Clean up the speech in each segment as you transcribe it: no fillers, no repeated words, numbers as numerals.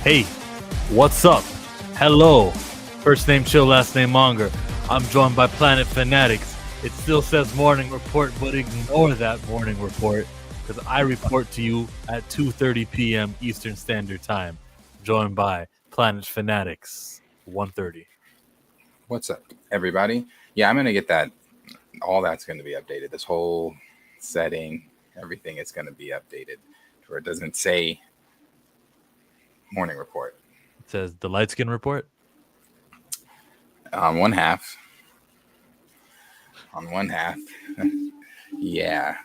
Hey, what's up? Hello. First name Chill, last name Monger. I'm joined by Planet Fanatics. It still says morning report, but ignore that morning report because I report to you at 2:30 p.m. Eastern Standard Time. Joined by Planet Fanatics, 1:30. What's up, everybody? Yeah, I'm gonna get that. All that's going to be updated. This whole setting, everything is going to be updated to where it doesn't say morning report. It says the light skin report. On one half. Yeah.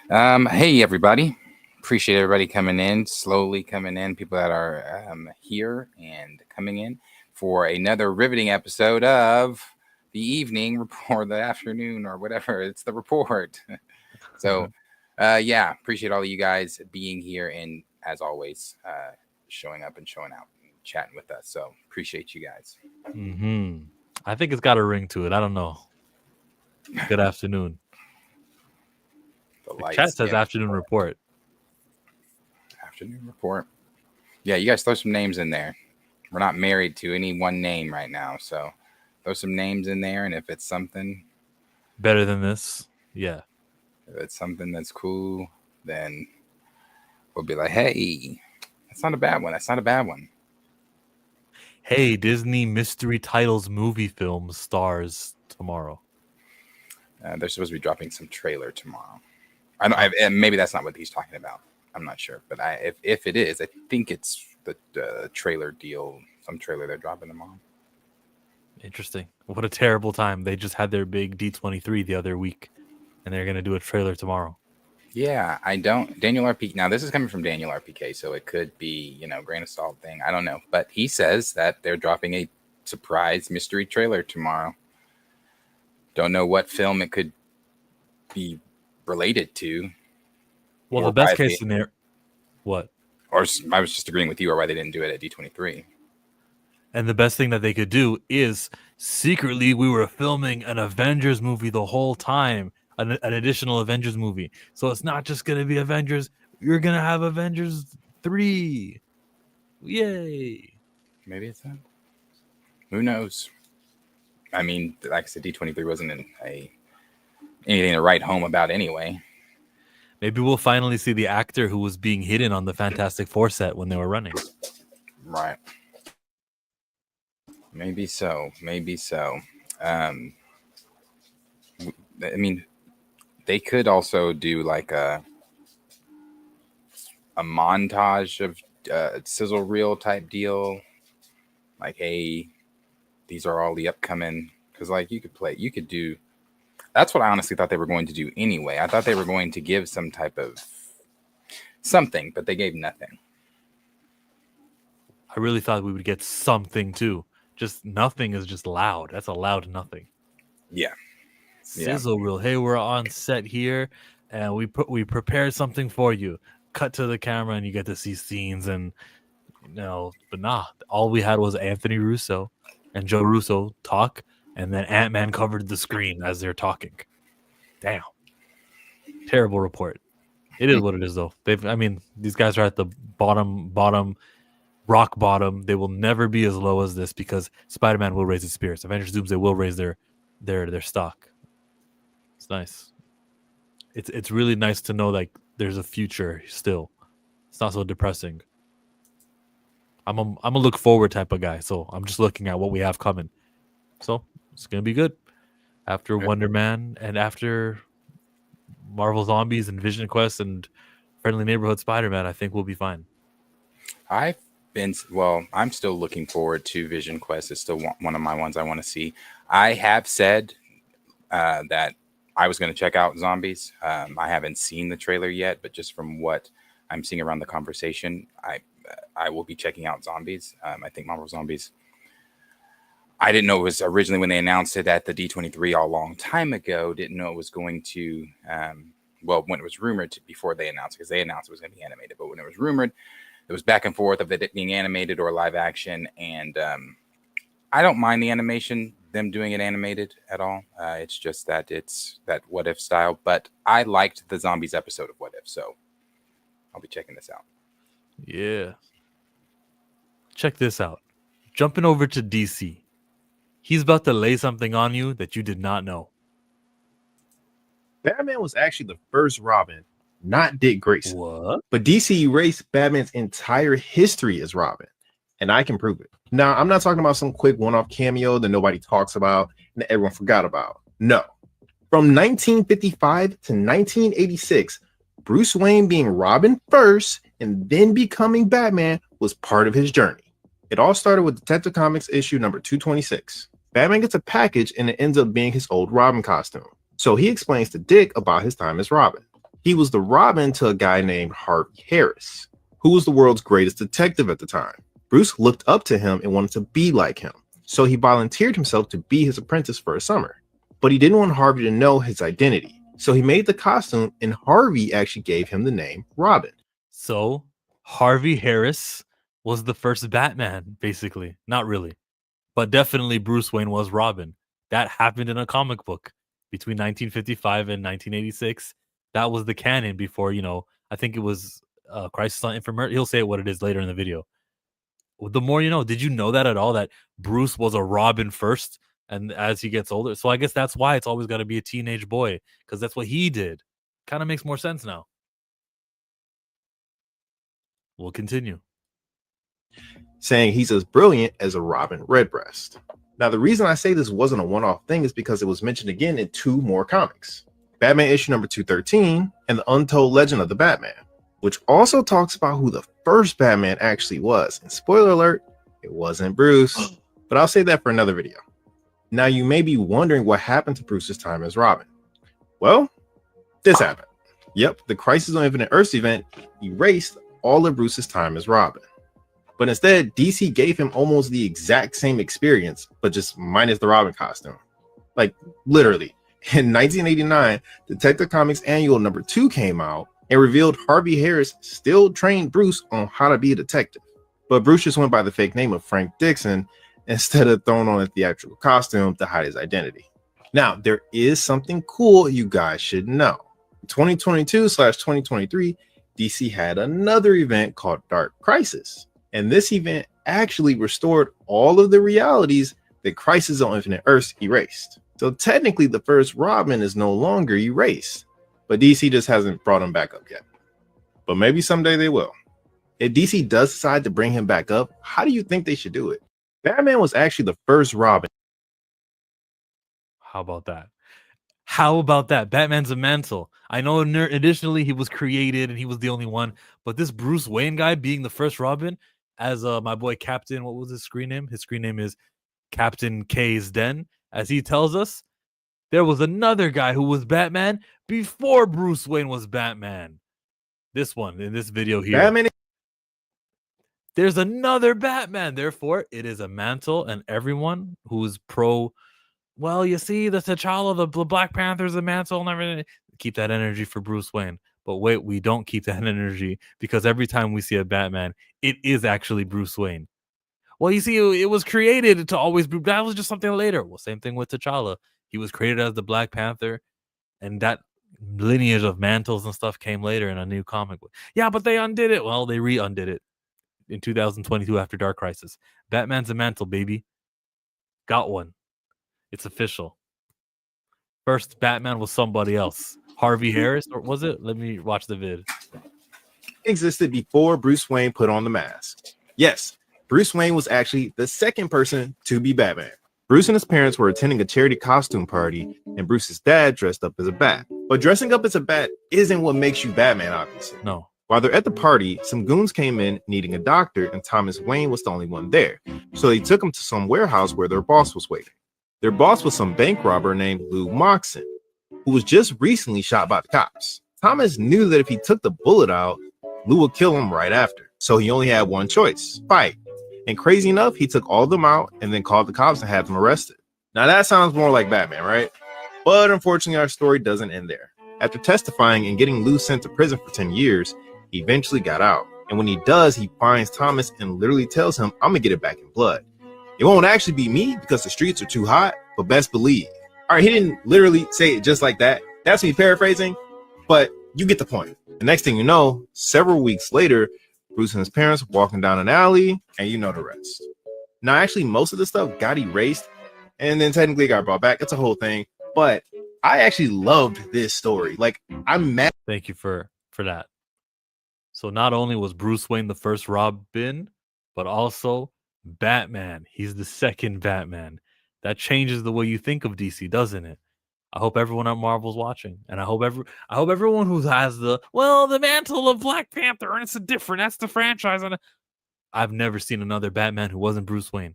Hey, everybody. Appreciate everybody coming in, slowly coming in. People that are here and coming in for another riveting episode of the evening report, the afternoon, or whatever. It's the report. So, yeah, appreciate all of you guys being here and, as always, showing up and showing out and chatting with us. So, appreciate you guys. I think it's got a ring to it. I don't know. Good afternoon. The chat says afternoon report. Afternoon report. Yeah, you guys throw some names in there. We're not married to any one name right now, so throw some names in there, and if it's something better than this, yeah. If it's something that's cool, then we'll be like, hey, that's not a bad one. That's not a bad one. Hey, Disney mystery titles movie film stars tomorrow. They're supposed to be dropping some trailer tomorrow. I know, and maybe that's not what he's talking about. I'm not sure, but if it is, I think it's the trailer deal. Some trailer they're dropping tomorrow. Interesting. What a terrible time. They just had their big D23 the other week, and they're going to do a trailer tomorrow. Yeah, Daniel RPK. Now, this is coming from Daniel RPK, so it could be, grain of salt thing. I don't know. But he says that they're dropping a surprise mystery trailer tomorrow. Don't know what film it could be related to. Well, the best case scenario. What? Or I was just agreeing with you, or why they didn't do it at D23. And the best thing that they could do is secretly we were filming an Avengers movie the whole time, an additional Avengers movie. So it's not just going to be Avengers. You're going to have Avengers 3. Yay. Maybe it's that. Who knows? I mean, like I said, D23 wasn't anything to write home about anyway. Maybe we'll finally see the actor who was being hidden on the Fantastic Four set when they were running. Right. Maybe so. I mean, they could also do like a montage of sizzle reel type deal. Like, hey, these are all the upcoming. Because, like, you could do. That's what I honestly thought they were going to do anyway. I thought they were going to give some type of something, but they gave nothing. I really thought we would get something too. Just nothing is just loud. That's a loud nothing. Yeah. Sizzle reel. Hey, we're on set here, and we prepared something for you. Cut to the camera, and you get to see scenes, and but nah. All we had was Anthony Russo and Joe Russo talk, and then Ant-Man covered the screen as they're talking. Damn. Terrible report. It is what it is, though. These guys are at the bottom. Rock bottom. They will never be as low as this because Spider-Man will raise its spirits. Avengers Doomsday will raise their stock. It's nice. It's really nice to know like there's a future still. It's not so depressing. I'm a look forward type of guy, so I'm just looking at what we have coming. So it's gonna be good. After Wonder Man and after Marvel Zombies and Vision Quest and Friendly Neighborhood Spider-Man, I think we'll be fine. I'm still looking forward to Vision Quest. It's still one of my ones I want to see. I have said that I was going to check out Zombies. I haven't seen the trailer yet, but just from what I'm seeing around the conversation, I will be checking out Zombies. I think Marvel Zombies. I didn't know it was originally when they announced it at the D23 a long time ago. Didn't know it was going to, when it was rumored before they announced it, because they announced it was going to be animated. But when it was rumored, it was back and forth of it being animated or live action. And I don't mind the animation, them doing it animated at all. It's just that it's that What If style. But I liked the Zombies episode of What If, so I'll be checking this out. Yeah. check this out. Jumping over to DC. He's about to lay something on you that you did not know. Batman was actually the first Robin, not Dick Grayson. What? But DC erased Batman's entire history as Robin, and I can prove it. Now, I'm not talking about some quick one-off cameo that nobody talks about and that everyone forgot about. No. From 1955 to 1986, Bruce Wayne being Robin first and then becoming Batman was part of his journey. It all started with Detective Comics issue number 226. Batman gets a package and it ends up being his old Robin costume. So he explains to Dick about his time as Robin. He was the Robin to a guy named Harvey Harris, who was the world's greatest detective at the time. Bruce looked up to him and wanted to be like him, so he volunteered himself to be his apprentice for a summer. But he didn't want Harvey to know his identity, so he made the costume and Harvey actually gave him the name Robin. So Harvey Harris was the first Batman, basically. Not really, but definitely Bruce Wayne was Robin. That happened in a comic book between 1955 and 1986. That was the canon before, I think it was Crisis on Infinite Earth. He'll say what it is later in the video. The more you know. Did you know that at all, that Bruce was a Robin first and as he gets older? So I guess that's why it's always got to be a teenage boy, because that's what he did. Kind of makes more sense now. We'll continue. Saying he's as brilliant as a Robin Redbreast. Now, the reason I say this wasn't a one-off thing is because it was mentioned again in two more comics. Batman issue number 213 and The Untold Legend of the Batman, which also talks about who the first Batman actually was. And spoiler alert, it wasn't Bruce, but I'll save that for another video. Now, you may be wondering what happened to Bruce's time as Robin. Well, this happened. Yep, the Crisis on Infinite Earths event erased all of Bruce's time as Robin. But instead, DC gave him almost the exact same experience, but just minus the Robin costume. Like, literally. In 1989, Detective Comics Annual number 2 came out and revealed Harvey Harris still trained Bruce on how to be a detective. But Bruce just went by the fake name of Frank Dixon instead of throwing on a theatrical costume to hide his identity. Now, there is something cool you guys should know. 2022/2023, DC had another event called Dark Crisis. And this event actually restored all of the realities that Crisis on Infinite Earths erased. So technically the first Robin is no longer erased, but DC just hasn't brought him back up yet. But maybe someday they will. If DC does decide to bring him back up, how do you think they should do it? Batman was actually the first Robin. How about that? How about that? Batman's a Mantle. I know additionally he was created and he was the only one, but this Bruce Wayne guy being the first Robin, as my boy Captain, what was his screen name? His screen name is Captain K's Den. As he tells us, there was another guy who was Batman before Bruce Wayne was Batman. This one in this video here. Batman. There's another Batman. Therefore, it is a Mantle, and everyone who's pro. Well, you see, the T'Challa, the Black Panther's a Mantle, and everything. Keep that energy for Bruce Wayne. But wait, we don't keep that energy because every time we see a Batman, it is actually Bruce Wayne. Well, you see, it was created to always be. That was just something later. Well, same thing with T'Challa. He was created as the Black Panther, and that lineage of mantles and stuff came later in a new comic book. Yeah, but they undid it. Well, they re-undid it in 2022 after Dark Crisis. Batman's a Mantle, baby. Got one. It's official. First Batman was somebody else. Harvey Harris, or was it? Let me watch the vid. Existed before Bruce Wayne put on the mask. Yes, Bruce Wayne was actually the second person to be Batman. Bruce and his parents were attending a charity costume party, and Bruce's dad dressed up as a bat. But dressing up as a bat isn't what makes you Batman, obviously. No. While they're at the party, some goons came in needing a doctor, and Thomas Wayne was the only one there. So they took him to some warehouse where their boss was waiting. Their boss was some bank robber named Lou Moxon, who was just recently shot by the cops. Thomas knew that if he took the bullet out, Lou would kill him right after. So he only had one choice: fight. And crazy enough, he took all of them out and then called the cops and had them arrested. Now that sounds more like Batman, right? But unfortunately, our story doesn't end there. After testifying and getting Lou sent to prison for 10 years, he eventually got out. And when he does, he finds Thomas and literally tells him, "I'm gonna get it back in blood. It won't actually be me because the streets are too hot, but best believe." All right, he didn't literally say it just like that. That's me paraphrasing, but you get the point. The next thing you know, several weeks later, Bruce and his parents walking down an alley, and you know the rest. Now, actually, most of the stuff got erased, and then technically got brought back. It's a whole thing, but I actually loved this story. Like, I'm mad. Thank you for that. So not only was Bruce Wayne the first Robin, but also Batman. He's the second Batman. That changes the way you think of DC, doesn't it? I hope everyone at Marvel's watching, and I hope everyone who has the mantle of Black Panther, and it's that's the franchise. And I've never seen another Batman who wasn't Bruce Wayne.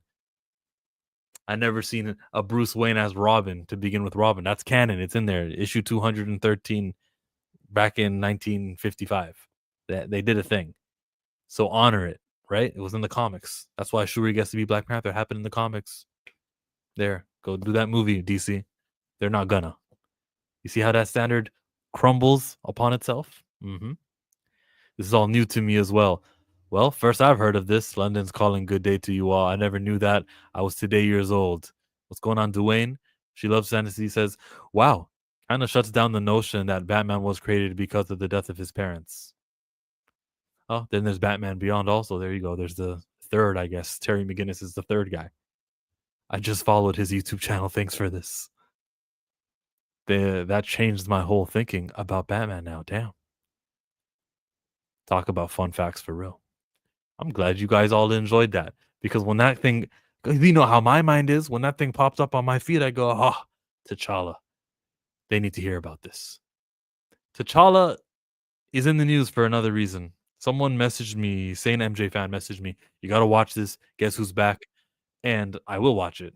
I never seen a Bruce Wayne as Robin to begin with. Robin, that's canon. It's in there, issue 213, back in 1955. That they did a thing, so honor it. Right? It was in the comics. That's why Shuri gets to be Black Panther. It happened in the comics. There, go do that movie, DC. They're not gonna. You see how that standard crumbles upon itself? Mm-hmm. This is all new to me as well. Well, first I've heard of this. London's calling good day to you all. I never knew that. I was today years old. What's going on, Dwayne? She loves fantasy. Says, wow, kind of shuts down the notion that Batman was created because of the death of his parents. Oh, then there's Batman Beyond also. There you go. There's the third, I guess. Terry McGinnis is the third guy. I just followed his YouTube channel. Thanks for this. That changed my whole thinking about Batman now. Damn. Talk about fun facts for real. I'm glad you guys all enjoyed that, because when that thing, you know how my mind is, when that thing pops up on my feed, I go, T'Challa. They need to hear about this. T'Challa is in the news for another reason. Someone messaged me, Sane MJ fan messaged me, you got to watch this. Guess who's back? And I will watch it.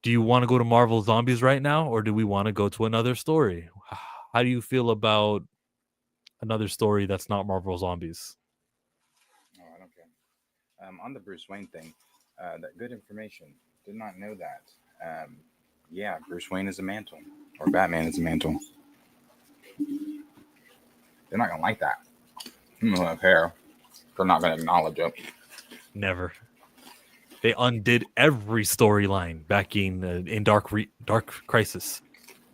Do you want to go to Marvel Zombies right now, or do we want to go to another story? How do you feel about another story that's not Marvel Zombies? Oh, I don't care. On the Bruce Wayne thing, that good information. Did not know that. Yeah, Bruce Wayne is a mantle, or Batman is a mantle. They're not gonna like that. I don't care. They're not gonna acknowledge it. Never. They undid every storyline back in Dark Crisis.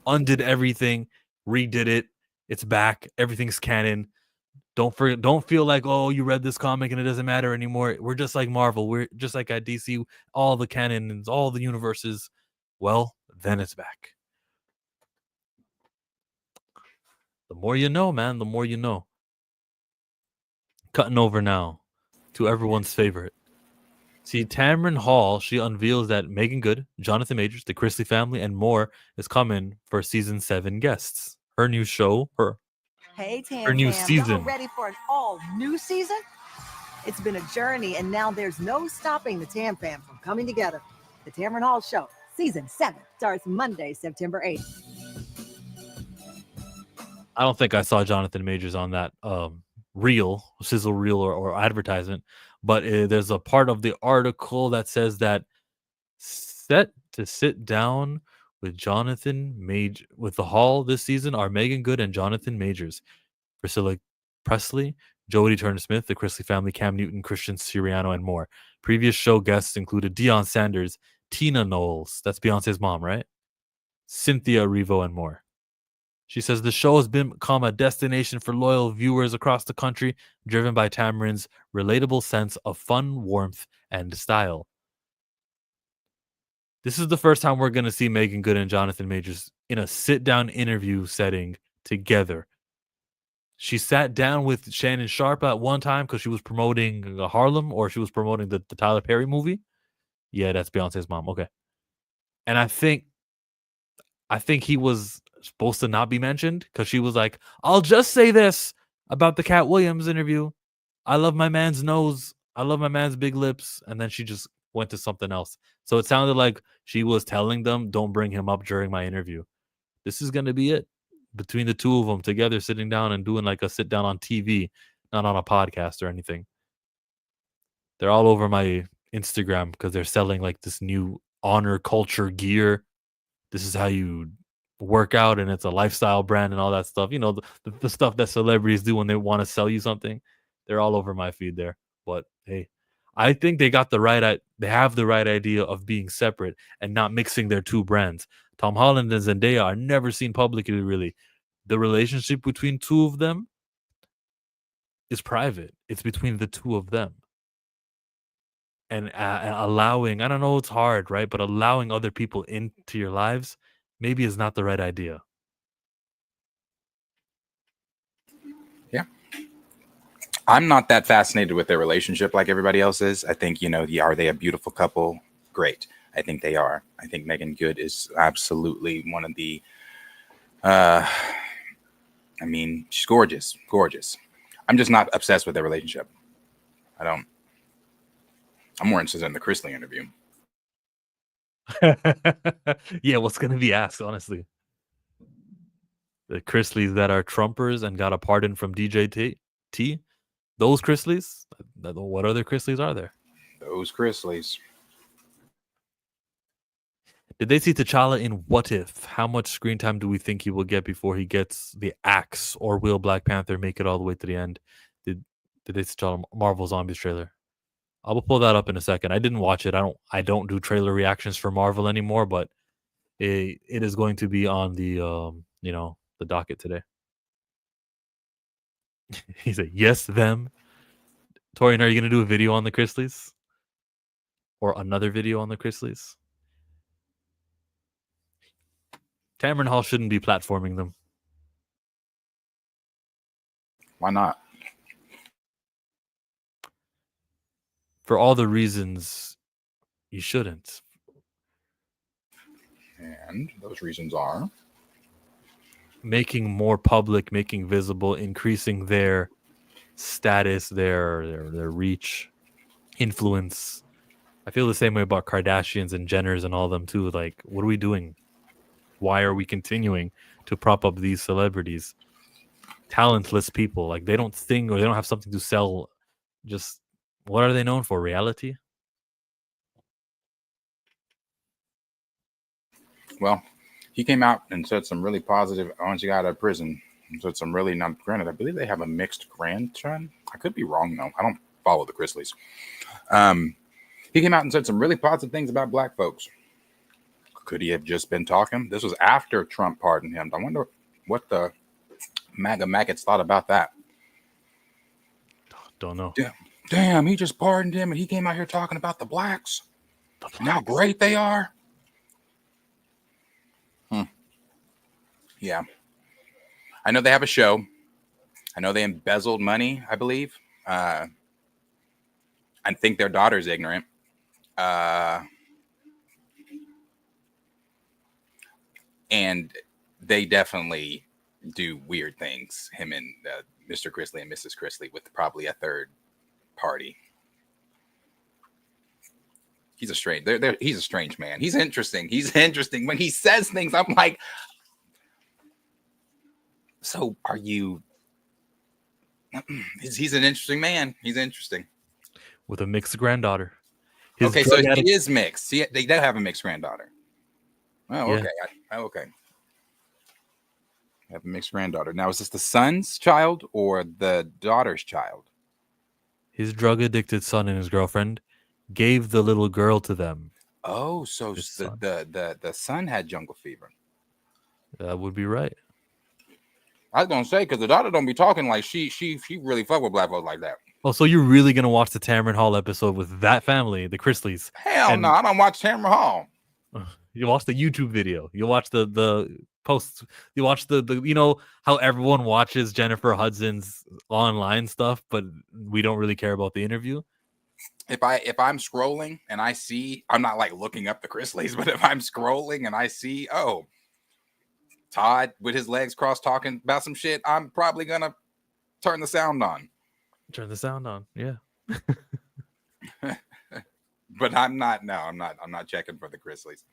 Undid everything, redid it. It's back. Everything's canon. Don't feel like, oh, you read this comic and it doesn't matter anymore. We're just like Marvel. We're just like at DC. All the canons, all the universes. Well, then it's back. The more you know, man. The more you know. Cutting over now to everyone's favorite. See, Tamron Hall, she unveils that Megan Good, Jonathan Majors, the Chrisley family, and more is coming for season 7 guests. Her new show, Hey, Tam, her new Tam, season. y'all ready for an all new season? It's been a journey, and now there's no stopping the Tam Fam from coming together. The Tamron Hall Show, season 7, starts Monday, September 8th. I don't think I saw Jonathan Majors on that sizzle reel or advertisement, but there's a part of the article that says that set to sit down with Jonathan Major with the Hall this season are Megan Good and Jonathan Majors, Priscilla Presley, Jodie Turner-Smith, the Chrisley family, Cam Newton, Christian Siriano, and more. Previous show guests included Deion Sanders, Tina Knowles, that's Beyonce's mom, right? Cynthia Erivo, and more. She says the show has become a destination for loyal viewers across the country, driven by Tamron's relatable sense of fun, warmth, and style. This is the first time we're going to see Megan Good and Jonathan Majors in a sit-down interview setting together. She sat down with Shannon Sharp at one time because she was promoting Harlem, or she was promoting the Tyler Perry movie. Yeah, that's Beyonce's mom. Okay. And I think he was supposed to not be mentioned because she was like, I'll just say this about the Cat Williams interview. I love my man's nose. I love my man's big lips. And then she just went to something else. So it sounded like she was telling them, don't bring him up during my interview. This is going to be it. Between the two of them together, sitting down and doing like a sit down on TV, not on a podcast or anything. They're all over my Instagram because they're selling like this new honor culture gear. This is how you work out, and it's a lifestyle brand and all that stuff. You know, the stuff that celebrities do when they want to sell you something. They're all over my feed there. But hey, I think they have the right idea of being separate and not mixing their two brands. Tom Holland and Zendaya are never seen publicly, really. The relationship between two of them, is private. It's between the two of them. And allowing, I don't know, it's hard, right? But allowing other people into your lives maybe is not the right idea. Yeah. I'm not that fascinated with their relationship like everybody else is. I think, are they a beautiful couple? Great. I think they are. I think Megan Good is absolutely one of the, she's gorgeous, gorgeous. I'm just not obsessed with their relationship. I'm more interested in the Chrisley interview. Yeah, what's going to be asked, honestly? The Chrisleys that are Trumpers and got a pardon from DJ T? Those Chrisleys? What other Chrisleys are there? Those Chrisleys. Did they see T'Challa in What If? How much screen time do we think he will get before he gets the axe? Or will Black Panther make it all the way to the end? Did they see T'Challa Marvel Zombies trailer? I will pull that up in a second. I didn't watch it. I don't do trailer reactions for Marvel anymore, but it is going to be on the the docket today. He said, yes, them. Torian, are you going to do a video on the Chrisleys? Or another video on the Chrisleys? Tamron Hall shouldn't be platforming them. Why not? For all the reasons you shouldn't. And those reasons are making more public, making visible, increasing their status, their reach, influence. I feel the same way about Kardashians and Jenners and all them too. Like, what are we doing? Why are we continuing to prop up these celebrities? Talentless people. Like, they don't sing or they don't have something to sell. Just, what are they known for? Reality? Well, he came out and said some really positive once he got out of prison. Said some really not granted. I believe they have a mixed grandson. I could be wrong though. I don't follow the Chrisleys. He came out and said some really positive things about black folks. Could he have just been talking? This was after Trump pardoned him. I wonder what the MAGA maggots thought about that. Don't know. Damn, he just pardoned him and he came out here talking about the blacks. And how great they are. Yeah. I know they have a show. I know they embezzled money, I believe. I think their daughter's ignorant. And they definitely do weird things, him and Mr. Chrisley and Mrs. Chrisley, with probably a third party. He's a strange. He's a strange man. He's interesting. He's interesting. When he says things, I'm like, so are you? He's an interesting man. He's interesting. With a mixed granddaughter. Okay, so he is mixed. See, they do have a mixed granddaughter. Oh, okay. Yeah. Okay. Have a mixed granddaughter. Now, is this the son's child or the daughter's child? His drug-addicted son and his girlfriend gave the little girl to them. Oh, so the son had jungle fever. That would be right. I was gonna say, because the daughter don't be talking like she really fuck with black folks like that. Oh, so you're really gonna watch the Tamron Hall episode with that family, the Chrisleys? Hell no, I don't watch Tamron Hall. You watch the YouTube video. You watch the posts. You watch the how everyone watches Jennifer Hudson's online stuff, but we don't really care about the interview. If I'm scrolling and I see, I'm not like looking up the Chrisleys, but if I'm scrolling and I see, oh, Todd with his legs crossed talking about some shit, I'm probably gonna turn the sound on. Turn the sound on, yeah. But I'm not. No, I'm not. I'm not checking for the Chrisleys.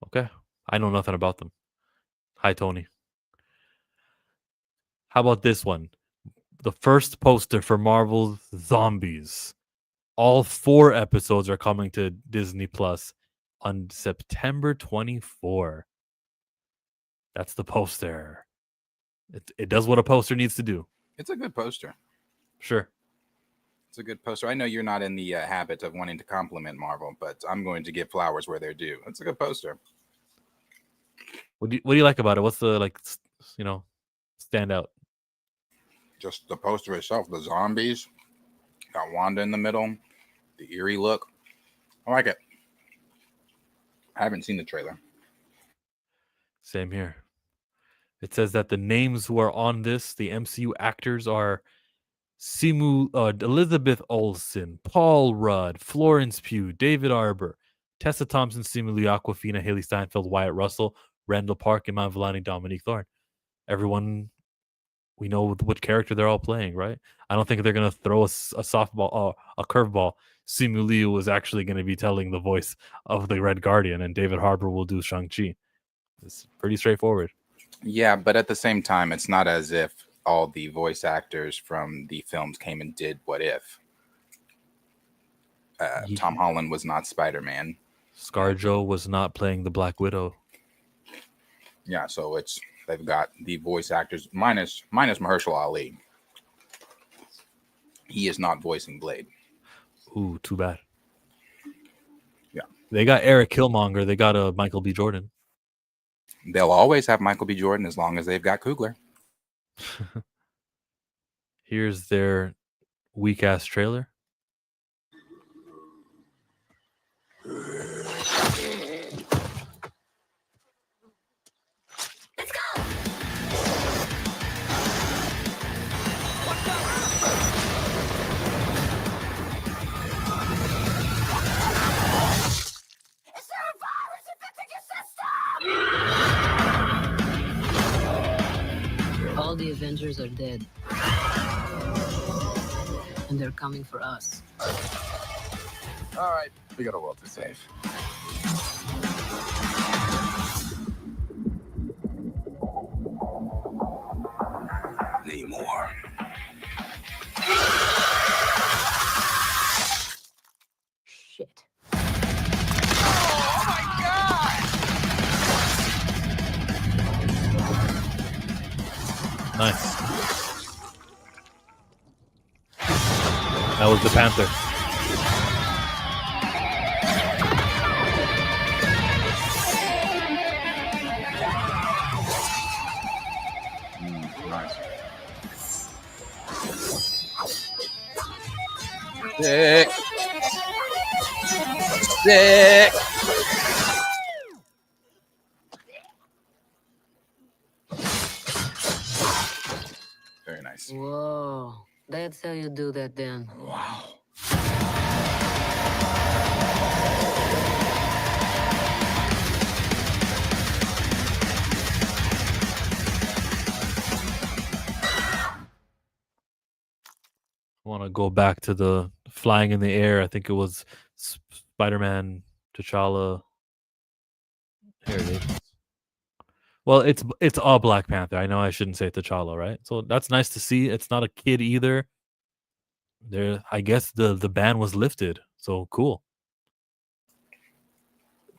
Okay. I know nothing about them. Hi, Tony. How about this one? The first poster for Marvel's Zombies. All 4 episodes are coming to Disney Plus on September 24. That's the poster. It does what a poster needs to do. It's a good poster. Sure. It's a good poster. I know you're not in the habit of wanting to compliment Marvel, but I'm going to give flowers where they're due. It's a good poster. What do you like about it? What's the stand out? Just the poster itself, the zombies, got Wanda in the middle, the eerie look. I like it. I haven't seen the trailer. Same here. It says that the names who are on this, the MCU actors, are Elizabeth Olsen, Paul Rudd, Florence Pugh, David Arbor, Tessa Thompson, Simu Liu, Awkwafina, Haley Steinfeld, Wyatt Russell, Randall Park, Iman Vellani, Dominique Thorne. Everyone, we know what character they're all playing, right? I don't think they're going to throw a softball, a curveball. Simu Liu is actually going to be telling the voice of the Red Guardian, and David Harbour will do Shang-Chi. It's pretty straightforward. Yeah, but at the same time, it's not as if all the voice actors from the films came and did What If. Tom Holland was not Spider-Man. ScarJo was not playing the Black Widow. Yeah, so they've got the voice actors minus Mahershala Ali. He is not voicing Blade. Ooh, too bad. Yeah. They got Eric Killmonger. They got Michael B. Jordan. They'll always have Michael B. Jordan as long as they've got Coogler. Here's their weak-ass trailer. All the Avengers are dead. And they're coming for us. All right, we got a world to save. Need more. Shit. Oh my God! Nice. That was the Panther. Nice. Sick. Sick. Very nice. Whoa. That's how you do that then. Wow. I want to go back to the flying in the air. I think it was Spider-Man, T'Challa. Here it is. Well, it's all Black Panther. I know I shouldn't say T'Challa, right? So that's nice to see. It's not a kid either. There, I guess the ban was lifted. So cool.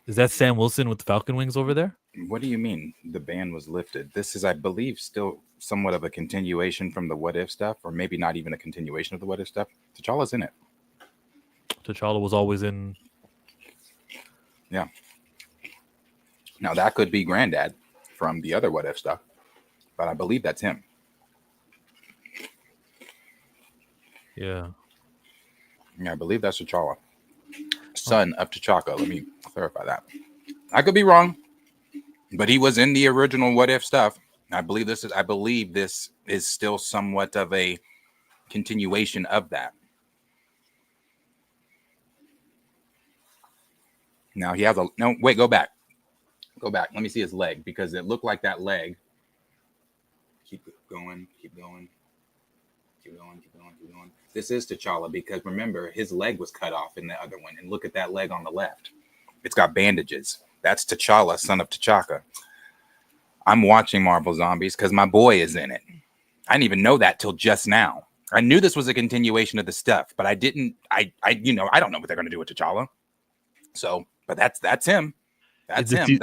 Is that Sam Wilson with the Falcon wings over there? What do you mean the ban was lifted? This is, I believe, still somewhat of a continuation from the What If stuff, or maybe not even a continuation of the What If stuff. T'Challa's in it. T'Challa was always in. Yeah. Now that could be Granddad from the other What If stuff, but I believe that's him. Yeah. Yeah, I believe that's T'Challa. Son of T'Chaka. Let me clarify that. I could be wrong, but he was in the original What If stuff. I believe this is still somewhat of a continuation of that. Now he has a no. Wait, go back. Go back. Let me see his leg because it looked like that leg. Keep going. Keep going. Keep going. Keep going. Keep going. This is T'Challa because remember his leg was cut off in the other one, and look at that leg on the left. It's got bandages. That's T'Challa, son of T'Chaka. I'm watching Marvel Zombies because my boy is in it. I didn't even know that till just now. I knew this was a continuation of the stuff, but I didn't. I don't know what they're going to do with T'Challa. So, but that's him. That's him.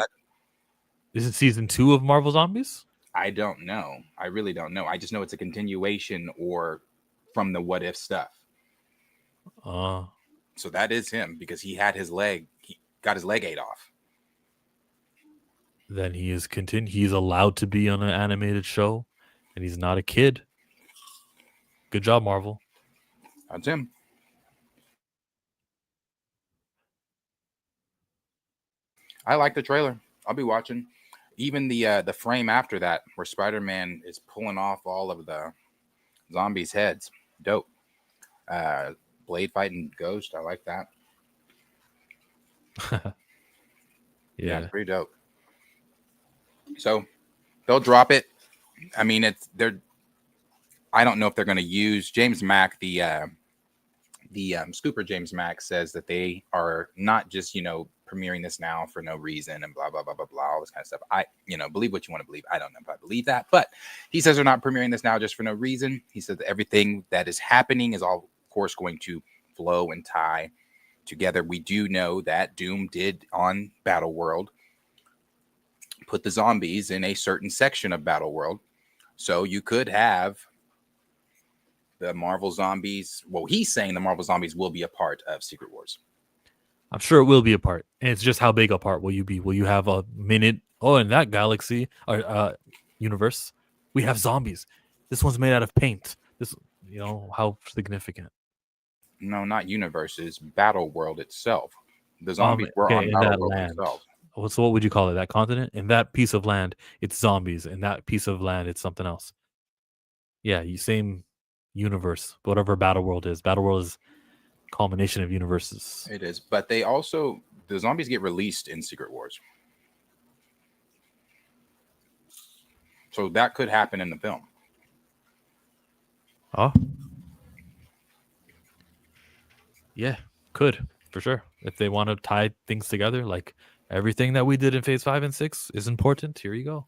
Is it season 2 of Marvel Zombies? I don't know. I really don't know. I just know it's a continuation or from the What If stuff. So that is him because he had his leg. He got his leg ate off. Then he is he's allowed to be on an animated show, and he's not a kid. Good job, Marvel. That's him. I like the trailer. I'll be watching. Even the frame after that, where Spider-Man is pulling off all of the zombies' heads. Dope. Blade fighting Ghost. I like that. Yeah, it's pretty dope. So they'll drop it. I mean, I don't know if they're going to use James Mack. The scooper James Mack says that they are not just premiering this now for no reason and blah blah blah blah blah, all this kind of stuff. I believe what you want to believe. I don't know if I believe that, but he says they're not premiering this now just for no reason. He says that everything that is happening is all, of course, going to flow and tie together. We do know that Doom did on Battle World put the zombies in a certain section of Battle World, so you could have the Marvel zombies. Well, he's saying the Marvel zombies will be a part of Secret Wars. I'm sure it will be a part. And it's just how big a part will you be? Will you have a minute? Oh, in that galaxy or universe, we have zombies. This one's made out of paint. This, how significant? No, not universes. Battle World itself. The zombies were on in Battle that World land. themselves. So what would you call it? That continent? In that piece of land, it's zombies. In that piece of land, it's something else. Yeah, same universe. Whatever Battle World is. Battle World is a culmination of universes. It is, but the zombies get released in Secret Wars. So that could happen in the film. Oh. Yeah, could, for sure. If they want to tie things together, like everything that we did in Phase 5 and 6 is important. Here you go.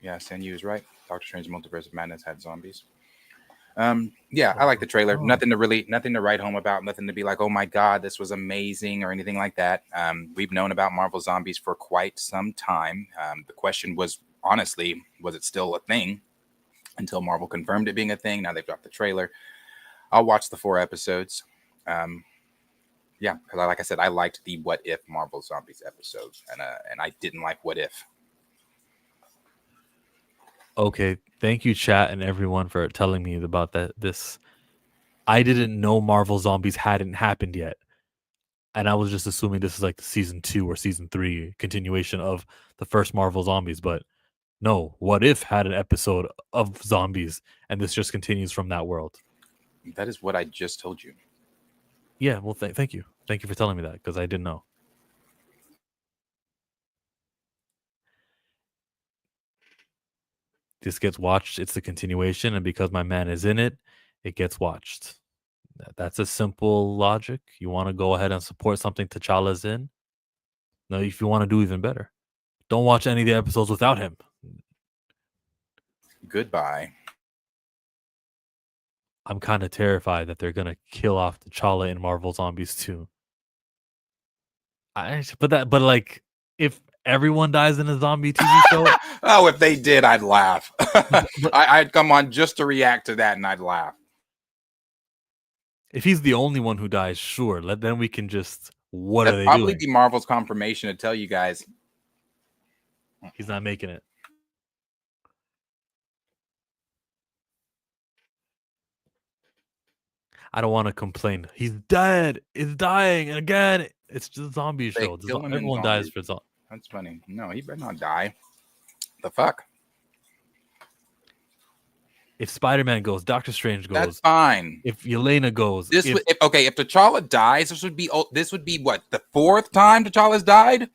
Yeah, Senyu is right. Doctor Strange Multiverse of Madness had zombies. Yeah, I like the trailer. Nothing to write home about. Nothing to be like, oh my God, this was amazing or anything like that. We've known about Marvel zombies for quite some time. The question was, honestly, was it still a thing? Until Marvel confirmed it being a thing. Now they've dropped the trailer. I'll watch the 4 episodes. Yeah, because like I said, I liked the What If Marvel Zombies episode, and I didn't like What If. Okay, thank you, chat and everyone, for telling me about this. I didn't know Marvel Zombies hadn't happened yet, and I was just assuming this is like the season 2 or season 3 continuation of the first Marvel Zombies. But no, What If had an episode of zombies, and this just continues from that world. That is what I just told you. Yeah, well, thank you. Thank you for telling me that, because I didn't know. This gets watched. It's the continuation, and because my man is in it, it gets watched. That's a simple logic. You want to go ahead and support something T'Challa's in? No, if you want to do even better, don't watch any of the episodes without him. Goodbye. I'm kind of terrified that they're gonna kill off T'Challa in Marvel Zombies 2. But like, if everyone dies in a zombie TV show, oh, if they did, I'd laugh. I'd come on just to react to that, and I'd laugh. If he's the only one who dies, sure. Then we can just. What That'd are they probably doing? be Marvel's confirmation to tell you guys He's not making it. I don't want to complain. He's dead. It's dying again. It's just a zombie show. Everyone dies for zombies. That's funny. No, he better not die. The fuck? If Spider-Man goes, Doctor Strange goes. That's fine. If Yelena goes, if T'Challa dies, this would be what, the 4th time T'Challa's died?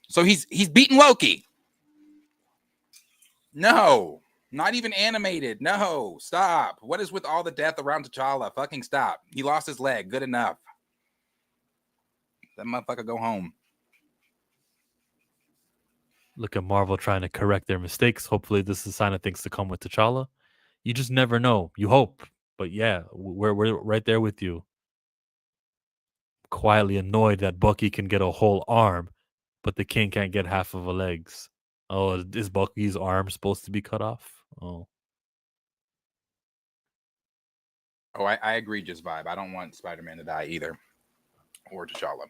So he's beaten Loki. No, not even animated. No, stop. What is with all the death around T'Challa? Fucking stop. He lost his leg. Good enough. That motherfucker go home. Look at Marvel trying to correct their mistakes. Hopefully, this is a sign of things to come with T'Challa. You just never know. You hope, but yeah, we're right there with you. Quietly annoyed that Bucky can get a whole arm, but the King can't get half of a legs. Oh, is Bucky's arm supposed to be cut off? Oh, I agree, just vibe. I don't want Spider-Man to die either, or T'Challa.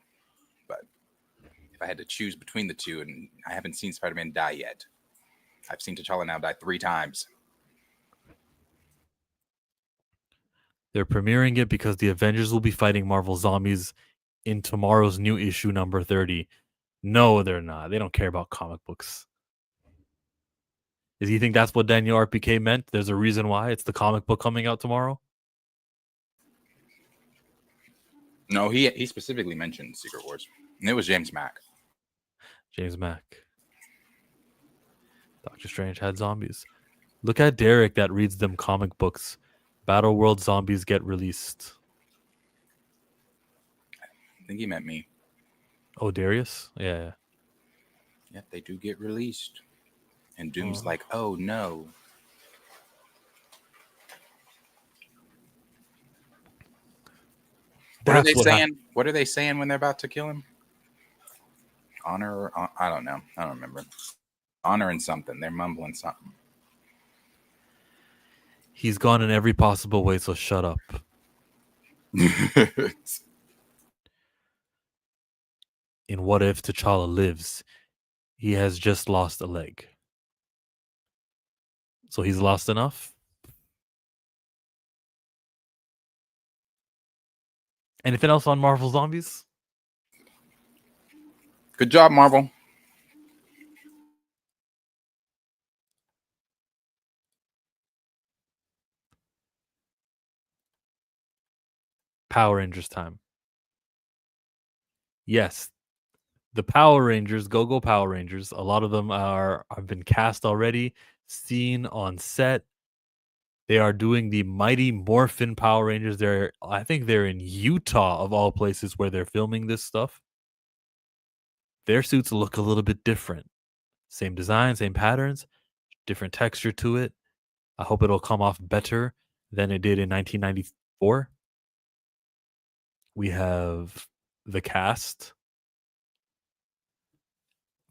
But if I had to choose between the two, and I haven't seen Spider-Man die yet, I've seen T'Challa now die 3 times. They're premiering it because the Avengers will be fighting Marvel Zombies in tomorrow's new issue number 30. No, they're not. They don't care about comic books. Does he think that's what Daniel RPK meant? There's a reason why. It's the comic book coming out tomorrow. No, he specifically mentioned Secret Wars, and it was James Mack. James Mack. Doctor Strange had zombies. Look at Derek that reads them comic books. Battle World zombies get released. I think he meant me. Oh, Darius? Yeah. Yep, they do get released. And Doom's like, oh no. What are they saying? What are they saying when they're about to kill him? Honor? I don't know. I don't remember. Honor and something. They're mumbling something. He's gone in every possible way, so shut up. In What If T'Challa lives, he has just lost a leg. So he's lost enough? Anything else on Marvel Zombies? Good job, Marvel. Power Rangers time. Yes, the Power Rangers, Go Power Rangers. A lot of them have been cast already, seen on set. They are doing the Mighty Morphin Power Rangers. I think they're in Utah of all places where they're filming this stuff. Their suits look a little bit different. Same design, same patterns, different texture to it. I hope it'll come off better than it did in 1994. We have the cast.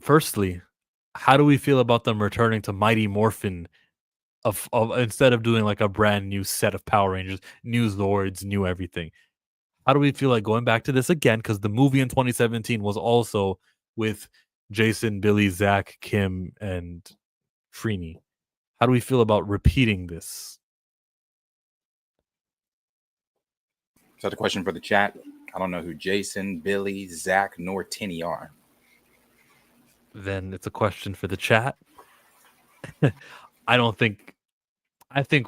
Firstly, how do we feel about them returning to Mighty Morphin of instead of doing like a brand new set of Power Rangers, new Zords, new everything? How do we feel like going back to this again? Because the movie in 2017 was also with Jason, Billy, Zach, Kim, and Freeney. How do we feel about repeating this? Is that a question for the chat? I don't know who Jason, Billy, Zach, nor Tinny are. Then it's a question for the chat. I think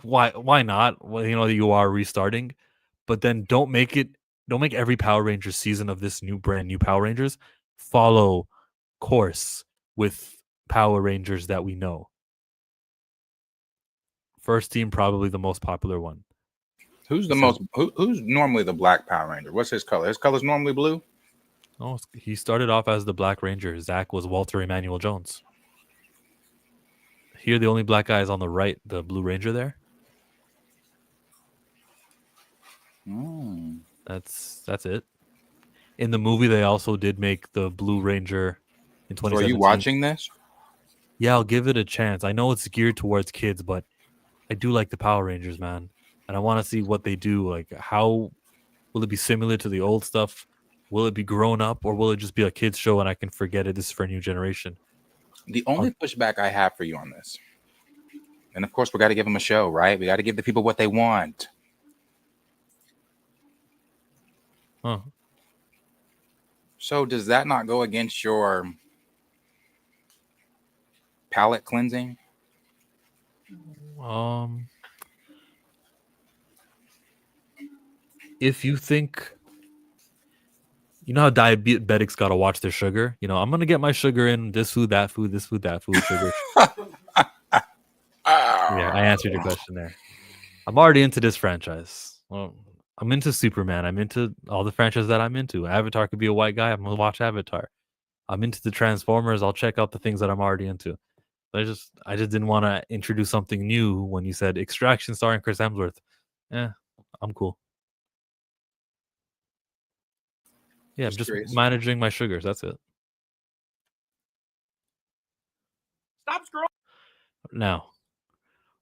why not? Well, you are restarting, but then don't make every Power Rangers season of this brand new Power Rangers follow course with Power Rangers that we know. First team, probably the most popular one. Who's normally the Black Power Ranger? What's his color? His color's normally blue? Oh, he started off as the Black Ranger. Zach was Walter Emmanuel Jones. Here, the only black guy is on the right, the Blue Ranger there. That's it. In the movie, they also did make the Blue Ranger in 2017. So are you watching this? Yeah, I'll give it a chance. I know it's geared towards kids, but I do like the Power Rangers, man. And I want to see what they do. Like, how will it be similar to the old stuff? Will it be grown up, or will it just be a kids show and I can forget it? This is for a new generation. The only pushback I have for you on this, and of course we got to give them a show, right? We got to give the people what they want. Huh. So does that not go against your palate cleansing? If you think, how diabetics got to watch their sugar, I'm going to get my sugar in this food, that food, this food, that food, sugar. Yeah, I answered your question there. I'm already into this franchise. Well, I'm into Superman. I'm into all the franchises that I'm into. Avatar could be a white guy. I'm going to watch Avatar. I'm into the Transformers. I'll check out the things that I'm already into. I just didn't want to introduce something new when you said Extraction starring Chris Hemsworth. I'm cool. Yeah, I'm just managing my sugars. That's it. Stop scrolling. Now,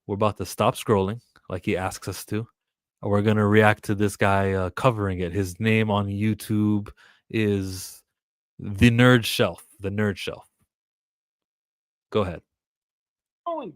we're about to stop scrolling like he asks us to. We're going to react to this guy covering it. His name on YouTube is The Nerd Shelf. The Nerd Shelf. Go ahead.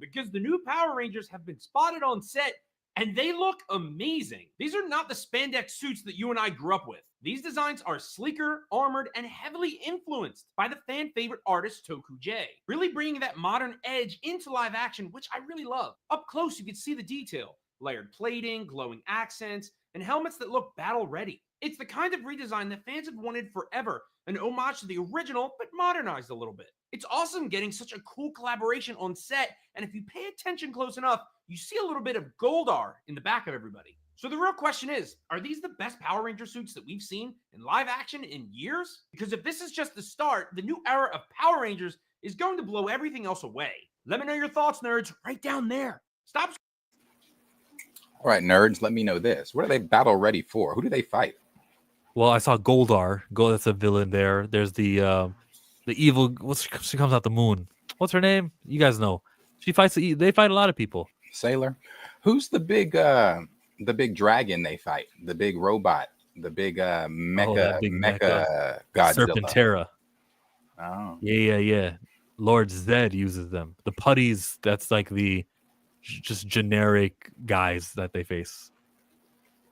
Because the new Power Rangers have been spotted on set And they look amazing. These are not the spandex suits that you and I grew up with. These designs are sleeker, armored, and heavily influenced by the fan favorite artist Toku J, really bringing that modern edge into live action, which I really love. Up close, you can see the detail, layered plating, glowing accents, and helmets that look battle ready. It's the kind of redesign that fans have wanted forever, an homage to the original, but modernized a little bit. It's awesome getting such a cool collaboration on set, and if you pay attention close enough, you see a little bit of Goldar in the back of everybody. So the real question is, are these the best Power Ranger suits that we've seen in live action in years? Because if this is just the start, the new era of Power Rangers is going to blow everything else away. Let me know your thoughts, nerds, right down there. Stop. All right, nerds, let me know this. What are they battle ready for? Who do they fight? Well, I saw Goldar. That's a villain there. There's the evil. She comes out the moon. What's her name? You guys know. She fights. They fight a lot of people. Sailor. Who's the big dragon they fight? The big robot. The big mecha Godzilla. Serpentera. Oh. Yeah. Lord Zed uses them. The putties. That's like the just generic guys that they face.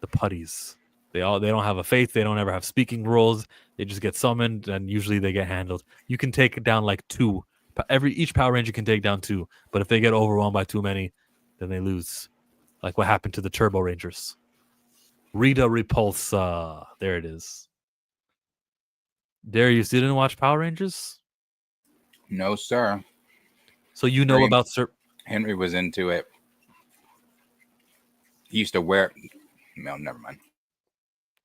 The putties. They don't have a face. They don't ever have speaking roles. They just get summoned, and usually they get handled. You can take down like 2. Each Power Ranger can take down 2, but if they get overwhelmed by too many, then they lose. Like what happened to the Turbo Rangers. Rita Repulsa. There it is. Darius, you didn't watch Power Rangers? No, sir. So you know about Henry was into it. He used to wear. No, never mind.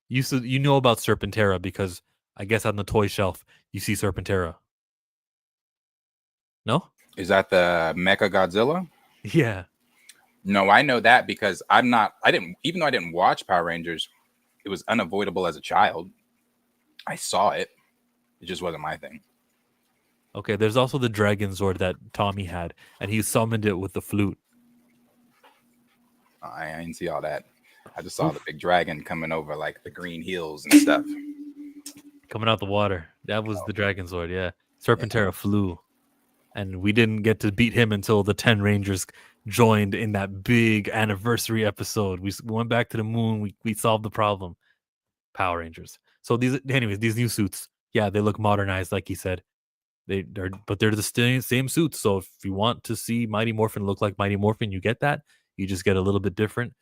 You know about Serpentera because I guess on the toy shelf you see Serpentera. No? Is that the Mecha Godzilla? Yeah. No, I know that because even though I didn't watch Power Rangers, it was unavoidable as a child. I saw it. It just wasn't my thing. Okay, there's also the Dragon Zord that Tommy had, and he summoned it with the flute. I didn't see all that. I just saw the big dragon coming over like the green hills and stuff. Coming out the water. That was the Dragon Zord, yeah. Serpentera flew. And we didn't get to beat him until the 10 Rangers joined in that big anniversary episode. We went back to the moon. We solved the problem. Power Rangers. So these new suits, yeah, they look modernized, like he said. But they're the same suits. So if you want to see Mighty Morphin look like Mighty Morphin, you get that. You just get a little bit different.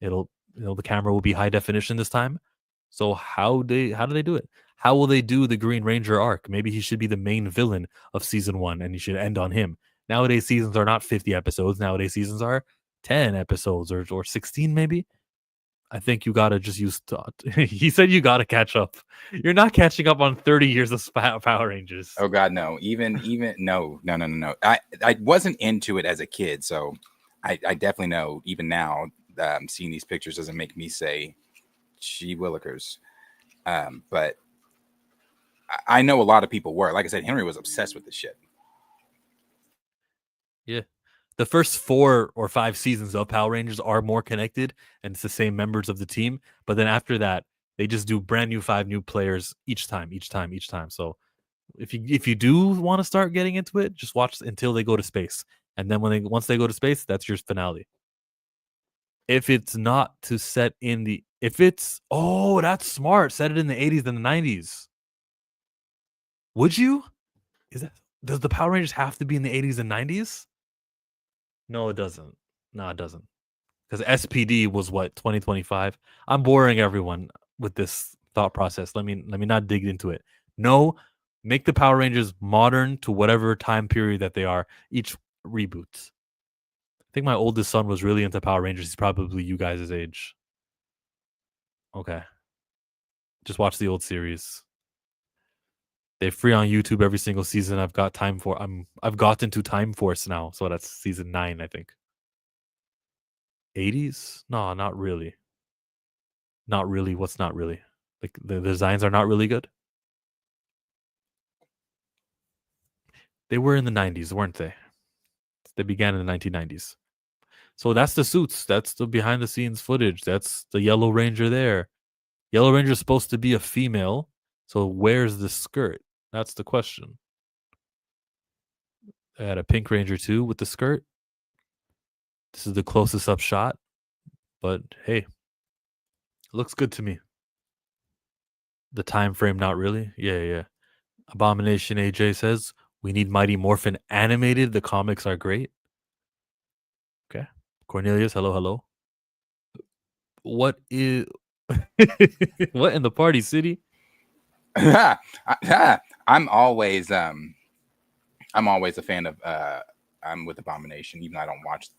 The camera will be high definition this time. So how do they do it? How will they do the Green Ranger arc? Maybe he should be the main villain of season 1 and you should end on him. Nowadays seasons are not 50 episodes. Nowadays seasons are 10 episodes or 16 maybe. I think you gotta just use thought. He said you gotta catch up. You're not catching up on 30 years of Power Rangers. Oh God, no. Even no. I wasn't into it as a kid, so I definitely know. Even now, seeing these pictures doesn't make me say, "Gee willikers," but I know a lot of people were. Like I said, Henry was obsessed with this shit. Yeah. The first 4 or 5 seasons of Power Rangers are more connected and it's the same members of the team. But then after that, they just do brand new 5 new players each time. So if you do want to start getting into it, just watch until they go to space. And then once they go to space, that's your finale. If it's not to set in that's smart. Set it in the 80s and the 90s. Would you? Does the Power Rangers have to be in the 80s and 90s? No, it doesn't. No, it doesn't. Because SPD was what, 2025? I'm boring everyone with this thought process. Let me not dig into it. No, make the Power Rangers modern to whatever time period that they are. Each reboot. I think my oldest son was really into Power Rangers. He's probably you guys' age. Okay. Just watch the old series. They're free on YouTube every single season. I've gotten to Time Force now, so that's season 9, I think. 80s? No, not really. Not really. What's not really? Like the designs are not really good. They were in the 90s, weren't they? They began in the 1990s. So that's the suits. That's the behind the scenes footage. That's the Yellow Ranger there. Yellow Ranger is supposed to be a female. So where's the skirt? That's the question. I had a Pink Ranger too with the skirt. This is the closest up shot. But hey, looks good to me. The time frame, not really. Yeah. Abomination AJ says we need Mighty Morphin animated. The comics are great. Okay. Cornelius, hello. What is what in the party city? I'm always a fan of I'm with Abomination, even though I don't watch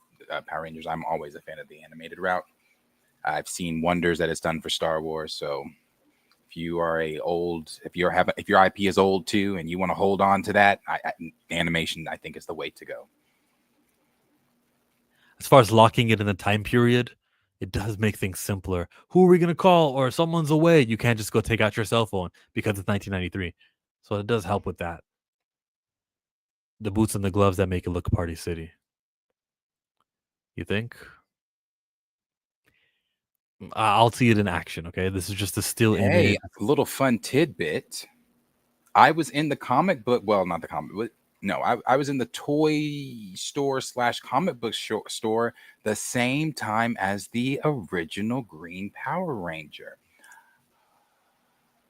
Power Rangers. I'm always a fan of the animated route. I've seen wonders that it's done for Star Wars. So if you are if your IP is old too, and you want to hold on to that, animation I think is the way to go. As far as locking it in the time period, it does make things simpler. Who are we gonna call? Or someone's away. You can't just go take out your cell phone because it's 1993. So it does help with that. The boots and the gloves that make it look Party City. You think? I'll see it in action. Okay, this is just a still Hey, image. a little fun tidbit. I was in the comic book. Well, not the comic book. No, I was in the toy store / comic book store the same time as the original Green Power Ranger.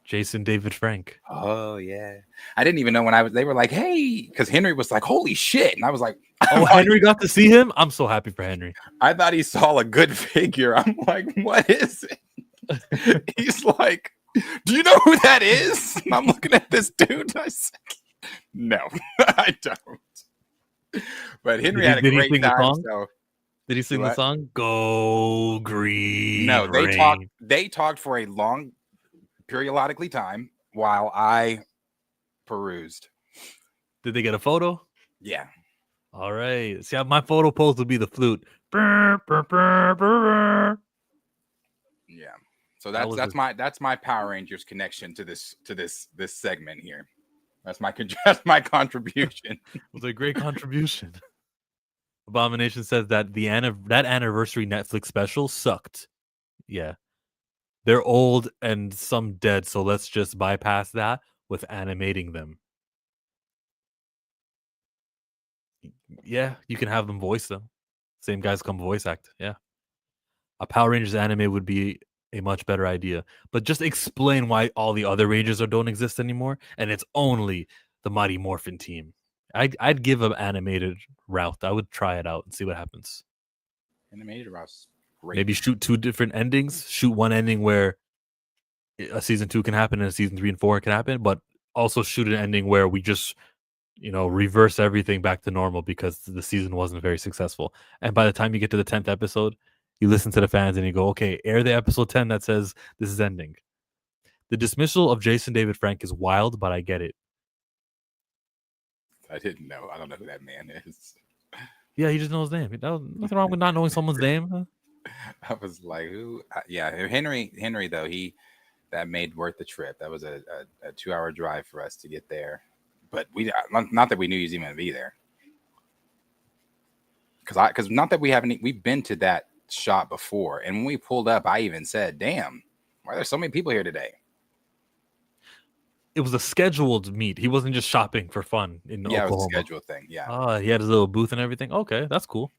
Jason David Frank. Oh yeah, I didn't even know when they were like, "Hey," because Henry was like, "Holy shit!" and I was like, "Oh, Henry got to see him." I'm so happy for Henry. I thought he saw a good figure. I'm like, "What is it?" He's like, "Do you know who that is?" And I'm looking at this dude. And I said, "No, I don't." But Henry had a great time. So did he sing the song? Go Green. No, they talked for a long periodically time while I perused. Did they get a photo? Yeah. All right. See, my photo pose would be the flute. Yeah. So that's my Power Rangers connection to this segment here. That's my contribution. It was a great contribution. Abomination says that that anniversary Netflix special sucked. Yeah. They're old and some dead, so let's just bypass that with animating them. Yeah, you can have them voice them. Same guys come voice act. Yeah. A Power Rangers anime would be a much better idea. But just explain why all the other Rangers don't exist anymore, and it's only the Mighty Morphin team. I'd give an animated route. I would try it out and see what happens. Animated route's great. Maybe shoot 2 different endings. Shoot one ending where a season 2 can happen and a season 3 and 4 can happen, but also shoot an ending where we just reverse everything back to normal because the season wasn't very successful. And by the time you get to the 10th episode, you listen to the fans and you go, okay, air the episode 10 that says this is ending. The dismissal of Jason David Frank is wild, but I get it. I didn't know. I don't know who that man is. Yeah, he just knows his name. Nothing wrong with not knowing someone's name. Huh? I was like, who? Yeah, Henry though, that made worth the trip. That was a 2-hour drive for us to get there. But not that we knew he was even going to be there. Because not that we've been to that shop before. And when we pulled up, I even said, damn, why are there so many people here today? It was a scheduled meet. He wasn't just shopping for fun in Oklahoma. It was a scheduled thing. Yeah. He had his little booth and everything. Okay, that's cool.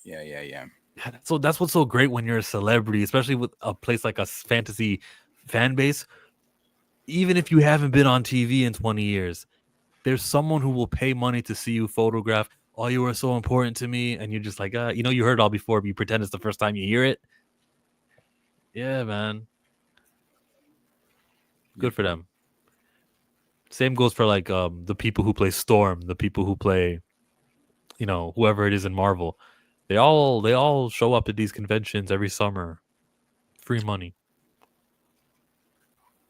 Yeah. So that's what's so great when you're a celebrity, especially with a place like a fantasy fan base. Even if you haven't been on TV in 20 years, there's someone who will pay money to see you photograph. Oh, you were so important to me. And you're just like, you heard it all before, but you pretend it's the first time you hear it. Yeah, man. Good for them. Same goes for like the people who play Storm, the people who play, whoever it is in Marvel. They all show up at these conventions every summer. Free money.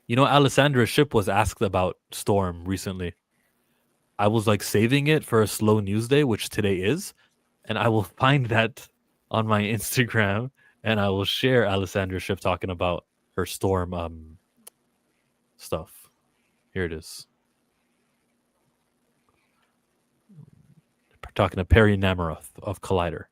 Alessandra Shipp was asked about Storm recently. I was like saving it for a slow news day, which today is, and I will find that on my Instagram, and I will share Alessandra Shipp talking about her Storm stuff. Here it is. Talking to Perry Namaroth of Collider.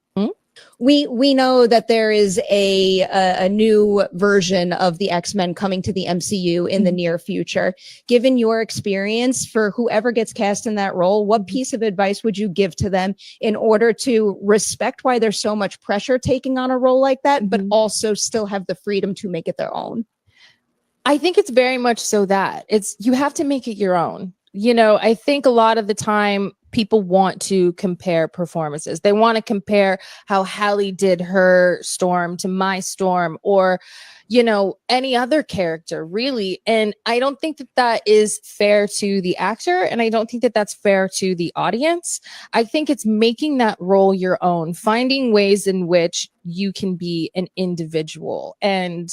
We know that there is a new version of the X-Men coming to the MCU in the near future. Given your experience, for whoever gets cast in that role, what piece of advice would you give to them in order to respect why there's so much pressure taking on a role like that, but also still have the freedom to make it their own? I think it's very much so that you have to make it your own. I think a lot of the time people want to compare performances. They want to compare how Halle did her Storm to my Storm, or any other character, really. And I don't think that that is fair to the actor, and I don't think that that's fair to the audience. I think it's making that role your own, finding ways in which you can be an individual and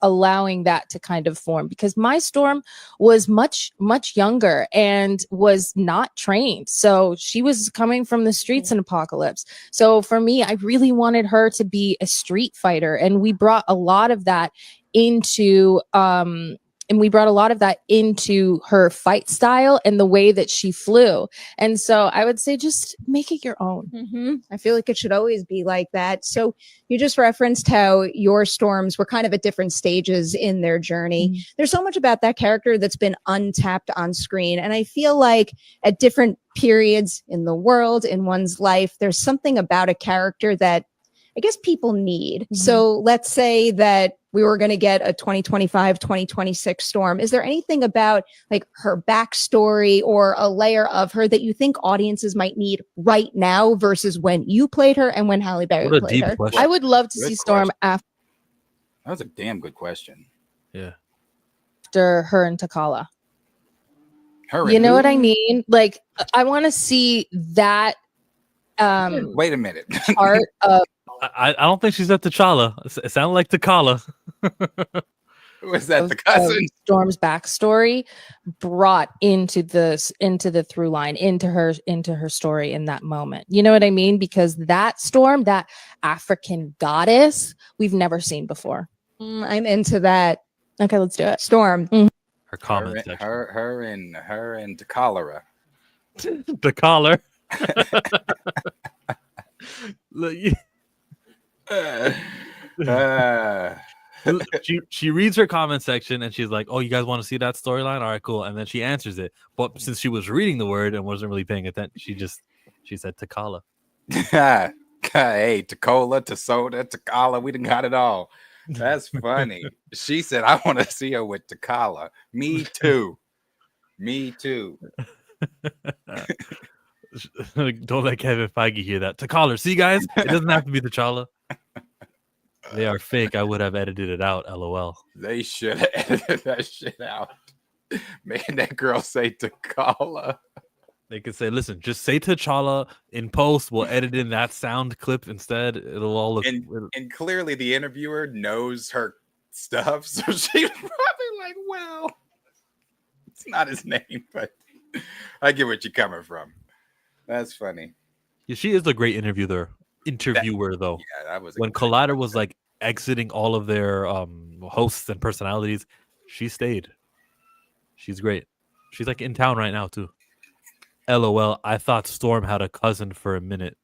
allowing that to kind of form, because my Storm was much younger and was not trained, so she was coming from the streets in Apocalypse. So for me, I really wanted her to be a street fighter, and we brought a lot of that into her fight style and the way that she flew. And so I would say just make it your own. I feel like it should always be like that. So you just referenced how your Storms were kind of at different stages in their journey. There's so much about that character that's been untapped on screen. And I feel like at different periods in the world, in one's life, there's something about a character that I guess people need. So let's say that we were going to get a 2025, 2026 Storm. Is there anything about like her backstory or a layer of her that you think audiences might need right now versus when you played her and when Halle Berry What a played deep her? question. I would love to Good see Storm That was a damn good question. Yeah. after her and T'Challa. Her You and know who? what I mean? Like, I want to see that Wait a minute. part of I don't think she's at T'Challa. It sounded like T'Challa. Was that the cousin? Storm's backstory brought into the through line, into her story in that moment. You know what I mean? Because that Storm, that African goddess, we've never seen before. I'm into that. Okay, let's do it. Storm. Her comment section. Her and the cholera. The collar. Look, she reads her comment section and she's like, "Oh, you guys want to see that storyline? All right, cool." And then she answers it. But since she was reading the word and wasn't really paying attention, she said T'Challa. Hey, T'Cola, T'Soda, T'Challa, we done got it all. That's funny. She said, "I want to see her with T'Challa." Me too. Me too. Don't let Kevin Feige hear that. T'Challa. See, guys, it doesn't have to be T'Challa. They are fake. I would have edited it out. LOL. They should have edited that shit out. Making that girl say T'Challa. They could say, "Listen, just say T'Challa in post. We'll edit in that sound clip instead. It'll all look." And clearly, the interviewer knows her stuff, so she's probably like, "Well, it's not his name, but I get what you're coming from." That's funny. Yeah, she is a great interviewer, though. Yeah, that was when Collider was like exiting all of their hosts and personalities, she stayed. She's great. She's like in town right now too. LOL. I thought Storm had a cousin for a minute.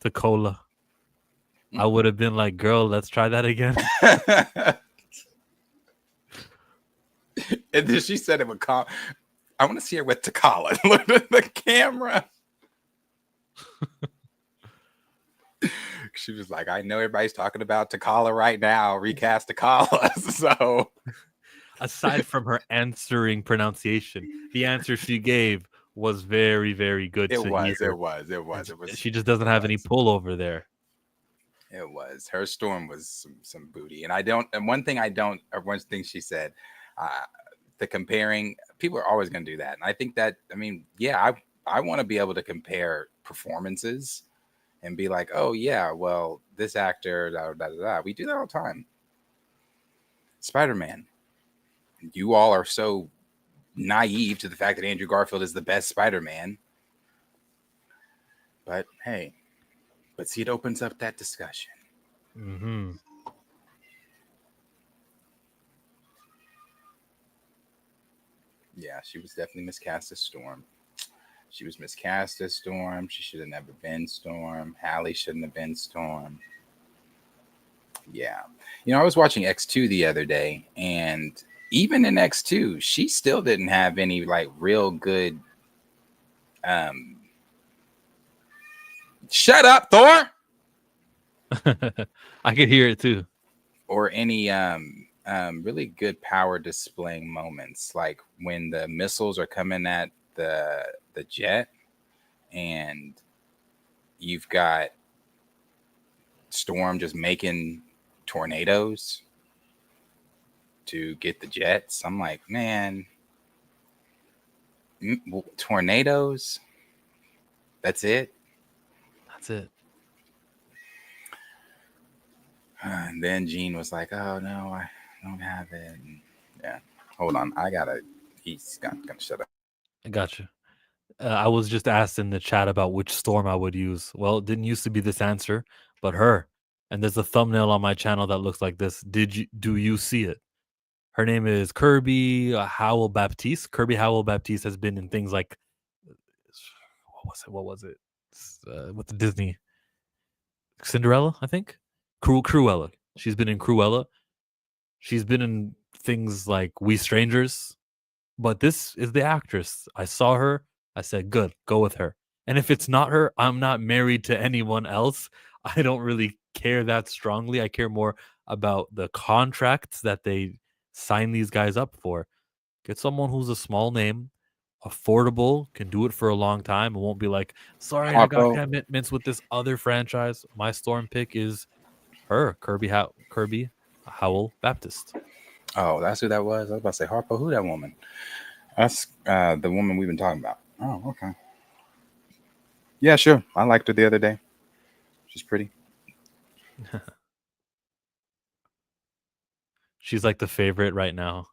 T'Challa. I would have been like, "Girl, let's try that again." And then she said it would call. I want to see her with T'Challa. Look at the camera. She was like, "I know everybody's talking about T'Challa right now. Recast T'Challa." So, aside from her answering pronunciation, the answer she gave was very, very good. It was. She just doesn't have any pull over there. It was. Her Storm was some booty. And one thing she said, the comparing, people are always going to do that. And I think that, I want to be able to compare performances and be like, "Oh yeah, well, this actor, da, da, da, da." We do that all the time. Spider-Man. You all are so naive to the fact that Andrew Garfield is the best Spider-Man. But hey, see, it opens up that discussion. Mm-hmm. Yeah, she was definitely miscast as Storm. She was miscast as Storm. She should have never been Storm. Hallie shouldn't have been Storm. Yeah. I was watching X2 the other day, and even in X2, she still didn't have any like real good shut up, Thor! I could hear it too. Or any really good power displaying moments, like when the missiles are coming at the jet, and you've got Storm just making tornadoes to get the jets. I'm like, man, tornadoes? That's it? That's it. And then Gene was like, oh, no, I don't have it. And yeah. Hold on. He's gonna shut up. I got you. I was just asked in the chat about which Storm I would use. Well, it didn't used to be this answer, but her. And there's a thumbnail on my channel that looks like this. Do you see it? Her name is Kirby Howell Baptiste. Kirby Howell Baptiste has been in things like what was it? With the Disney Cinderella, I think. Cruella. She's been in Cruella. She's been in things like We Strangers. But this is the actress. I saw her. I said, good, go with her. And if it's not her, I'm not married to anyone else. I don't really care that strongly. I care more about the contracts that they sign these guys up for. Get someone who's a small name, affordable, can do it for a long time. It won't be like, sorry, I got commitments with this other franchise. My Storm pick is her, Kirby Howell Baptiste. Oh, that's who that was? I was about to say, Harpo, who that woman? That's the woman we've been talking about. Oh, okay. Yeah, sure. I liked her the other day. She's pretty. She's like the favorite right now.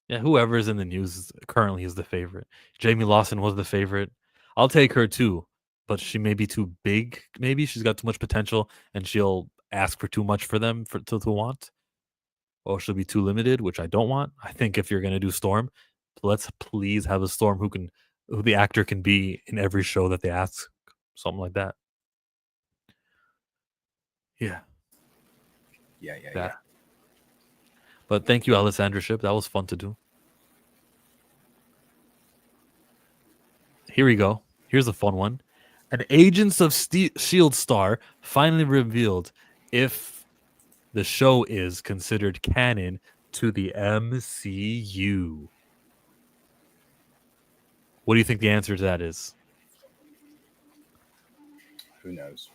Yeah, whoever's in the news currently is the favorite. Jamie Lawson was the favorite. I'll take her too, but she may be too big. Maybe she's got too much potential, and she'll ask for too much for them to want. Or she'll be too limited, which I don't want. I think if you're gonna do Storm, let's please have a Storm who the actor can be in every show that they ask, something like that. Yeah. Yeah. But thank you, Alessandra Ship. That was fun to do. Here we go. Here's a fun one. An Agents of S.H.I.E.L.D. star finally revealed if the show is considered canon to the MCU. What do you think the answer to that is? Who knows?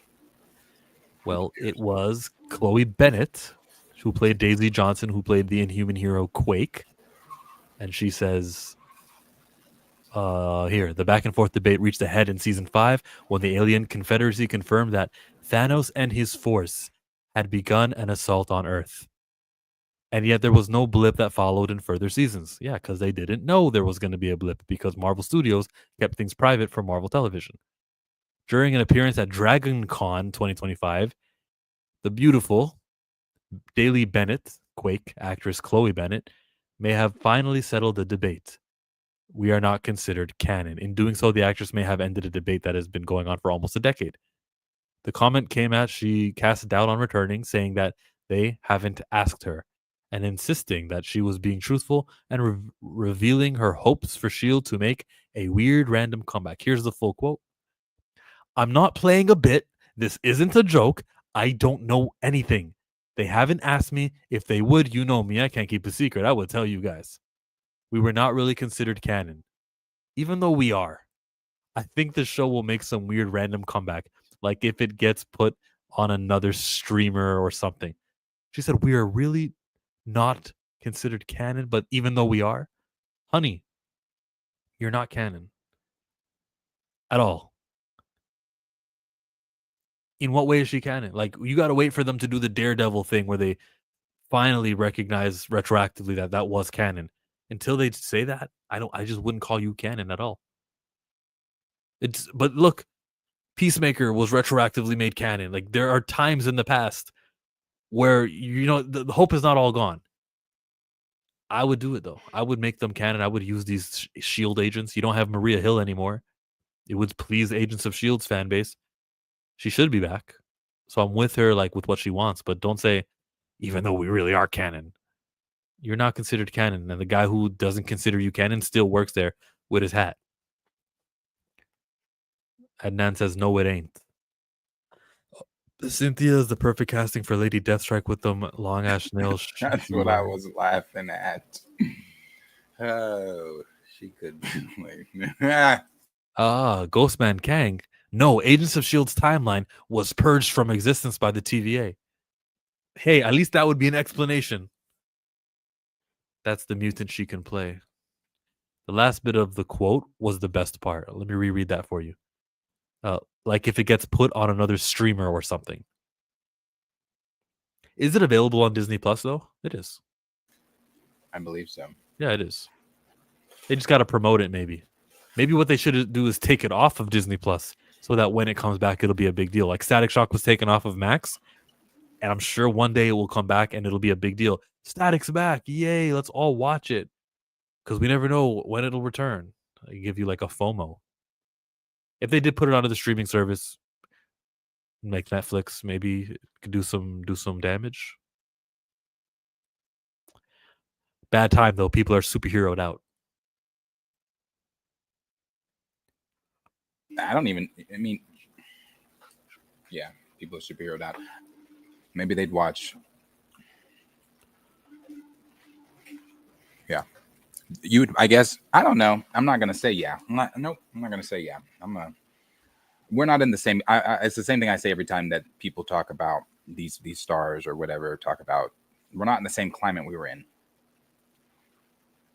Well, it was Chloe Bennett, who played Daisy Johnson, who played the Inhuman hero Quake. And she says, here, the back and forth debate reached a head in season 5 when the alien Confederacy confirmed that Thanos and his force had begun an assault on Earth. And yet there was no blip that followed in further seasons. Yeah, because they didn't know there was going to be a blip because Marvel Studios kept things private for Marvel Television. During an appearance at Dragon Con 2025, the beautiful Daily Bennett, Quake actress Chloe Bennett, may have finally settled the debate. We are not considered canon. In doing so, the actress may have ended a debate that has been going on for almost a decade. The comment came as she cast doubt on returning, saying that they haven't asked her, and insisting that she was being truthful and revealing her hopes for S.H.I.E.L.D. to make a weird random comeback. Here's the full quote. I'm not playing a bit. This isn't a joke. I don't know anything. They haven't asked me. If they would, you know me, I can't keep a secret. I would tell you guys. We were not really considered canon. Even though we are. I think the show will make some weird random comeback. Like if it gets put on another streamer or something. She said, we are really not considered canon, but even though we are, honey, you're not canon. At all. In what way is she canon? Like, you got to wait for them to do the Daredevil thing where they finally recognize retroactively that that was canon. Until they say that, I just wouldn't call you canon at all. But look, Peacemaker was retroactively made canon. Like, there are times in the past where, you know, the hope is not all gone. I would do it, though. I would make them canon. I would use these S.H.I.E.L.D. agents. You don't have Maria Hill anymore. It would please Agents of Shield's fan base. She should be back. So I'm with her, like with what she wants, but don't say, even though we really are canon. You're not considered canon, and the guy who doesn't consider you canon still works there with his hat. Adnan says, no, it ain't. Cynthia is the perfect casting for Lady Deathstrike with them long ass nails. That's what I was laughing at. Oh, she could. Ghostman Kang. No, Agents of S.H.I.E.L.D.'s timeline was purged from existence by the TVA. Hey, at least that would be an explanation. That's the mutant she can play. The last bit of the quote was the best part. Let me reread that for you. Like if it gets put on another streamer or something. Is it available on Disney Plus though? It is. I believe so. Yeah, it is. They just got to promote it maybe. Maybe what they should do is take it off of Disney Plus so that when it comes back, it'll be a big deal. Like Static Shock was taken off of Max, and I'm sure one day it will come back and it'll be a big deal. Static's back. Yay, let's all watch it. Because we never know when it'll return. I give you like a FOMO. If they did put it onto the streaming service, like Netflix, maybe it could do some damage. Bad time though. People are superheroed out. I mean, yeah, people are superheroed out. Maybe they'd watch. Yeah. I guess, I don't know. I'm not going to say yeah. I'm not going to say yeah. We're not in the same, it's the same thing I say every time that people talk about these stars or whatever, we're not in the same climate we were in.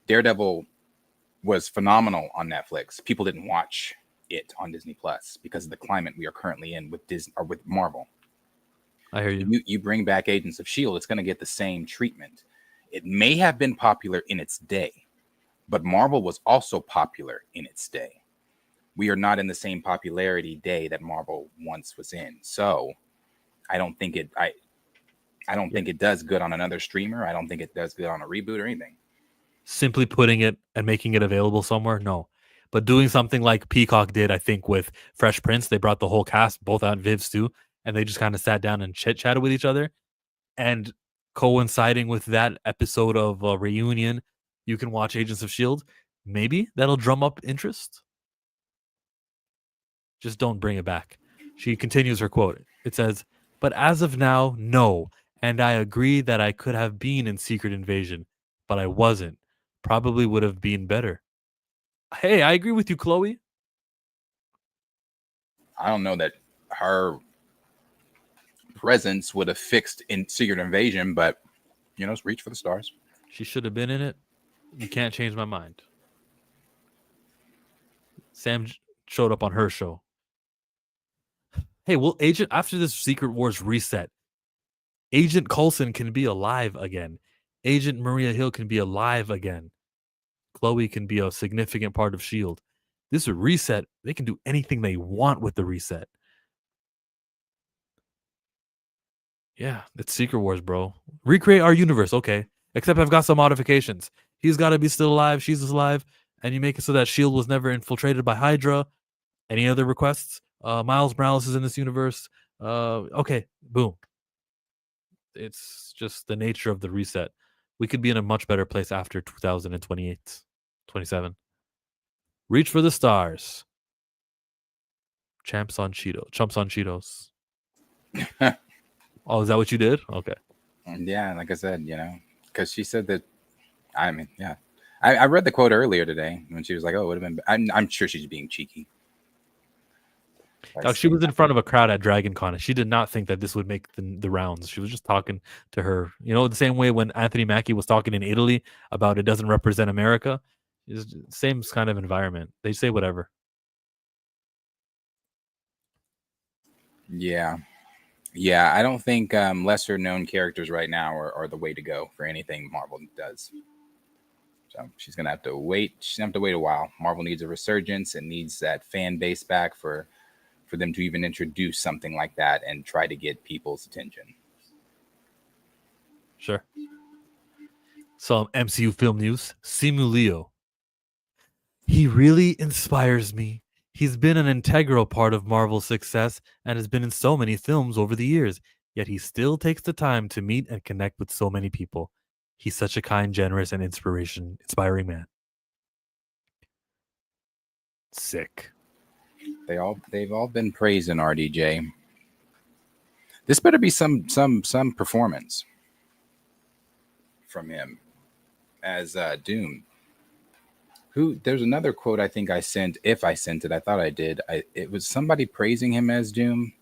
Daredevil was phenomenal on Netflix. People didn't watch it on Disney Plus because of the climate we are currently in with Disney or with Marvel. I hear you. You bring back Agents of S.H.I.E.L.D., it's going to get the same treatment. It may have been popular in its day, but Marvel was also popular in its day. We are not in the same popularity day that Marvel once was in. So I don't think it does good on another streamer. I don't think it does good on a reboot or anything. Simply putting it and making it available somewhere, no. But doing something like Peacock did, I think, with Fresh Prince, they brought the whole cast, both Aunt Vivs too, and they just kind of sat down and chit-chatted with each other. And coinciding with that episode of Reunion, you can watch Agents of S.H.I.E.L.D. Maybe that'll drum up interest. Just don't bring it back. She continues her quote. It says, but as of now, no. And I agree that I could have been in Secret Invasion, but I wasn't. Probably would have been better. Hey, I agree with you, Chloe. I don't know that her presence would have fixed in Secret Invasion, but, it's reach for the stars. She should have been in it. You can't change my mind. Sam showed up on her show. Hey, well, after this Secret Wars reset, Agent Coulson can be alive again. Agent Maria Hill can be alive again. Chloe can be a significant part of S.H.I.E.L.D. This reset, they can do anything they want with the reset. Yeah, it's Secret Wars, bro. Recreate our universe, okay. Except I've got some modifications. He's got to be still alive, she's alive, and you make it so that S.H.I.E.L.D. was never infiltrated by Hydra. Any other requests? Miles Morales is in this universe. Okay, boom. It's just the nature of the reset. We could be in a much better place after 2028, 27. Reach for the stars. Chumps on Cheetos. Oh, is that what you did? Okay. Yeah, like I said, because she said that. I mean, yeah. I read the quote earlier today when she was like, "Oh, it would have been." I'm sure she's being cheeky. She was in front of a crowd at Dragon Con, and she did not think that this would make the rounds. She was just talking to her, the same way when Anthony Mackie was talking in Italy about it doesn't represent America. It's the same kind of environment. They say whatever. Yeah. I don't think lesser known characters right now are the way to go for anything Marvel does. So she's gonna have to wait. She's gonna have to wait a while. Marvel needs a resurgence and needs that fan base back for them to even introduce something like that and try to get people's attention. Sure. Some MCU film news. Simu Liu. He really inspires me. He's been an integral part of Marvel's success and has been in so many films over the years, yet he still takes the time to meet and connect with so many people. He's such a kind, generous, and inspiring man. Sick. They've all been praising RDJ. This better be some performance from him as Doom. There's another quote I think I sent. If I sent it, I thought I did. It was somebody praising him as Doom,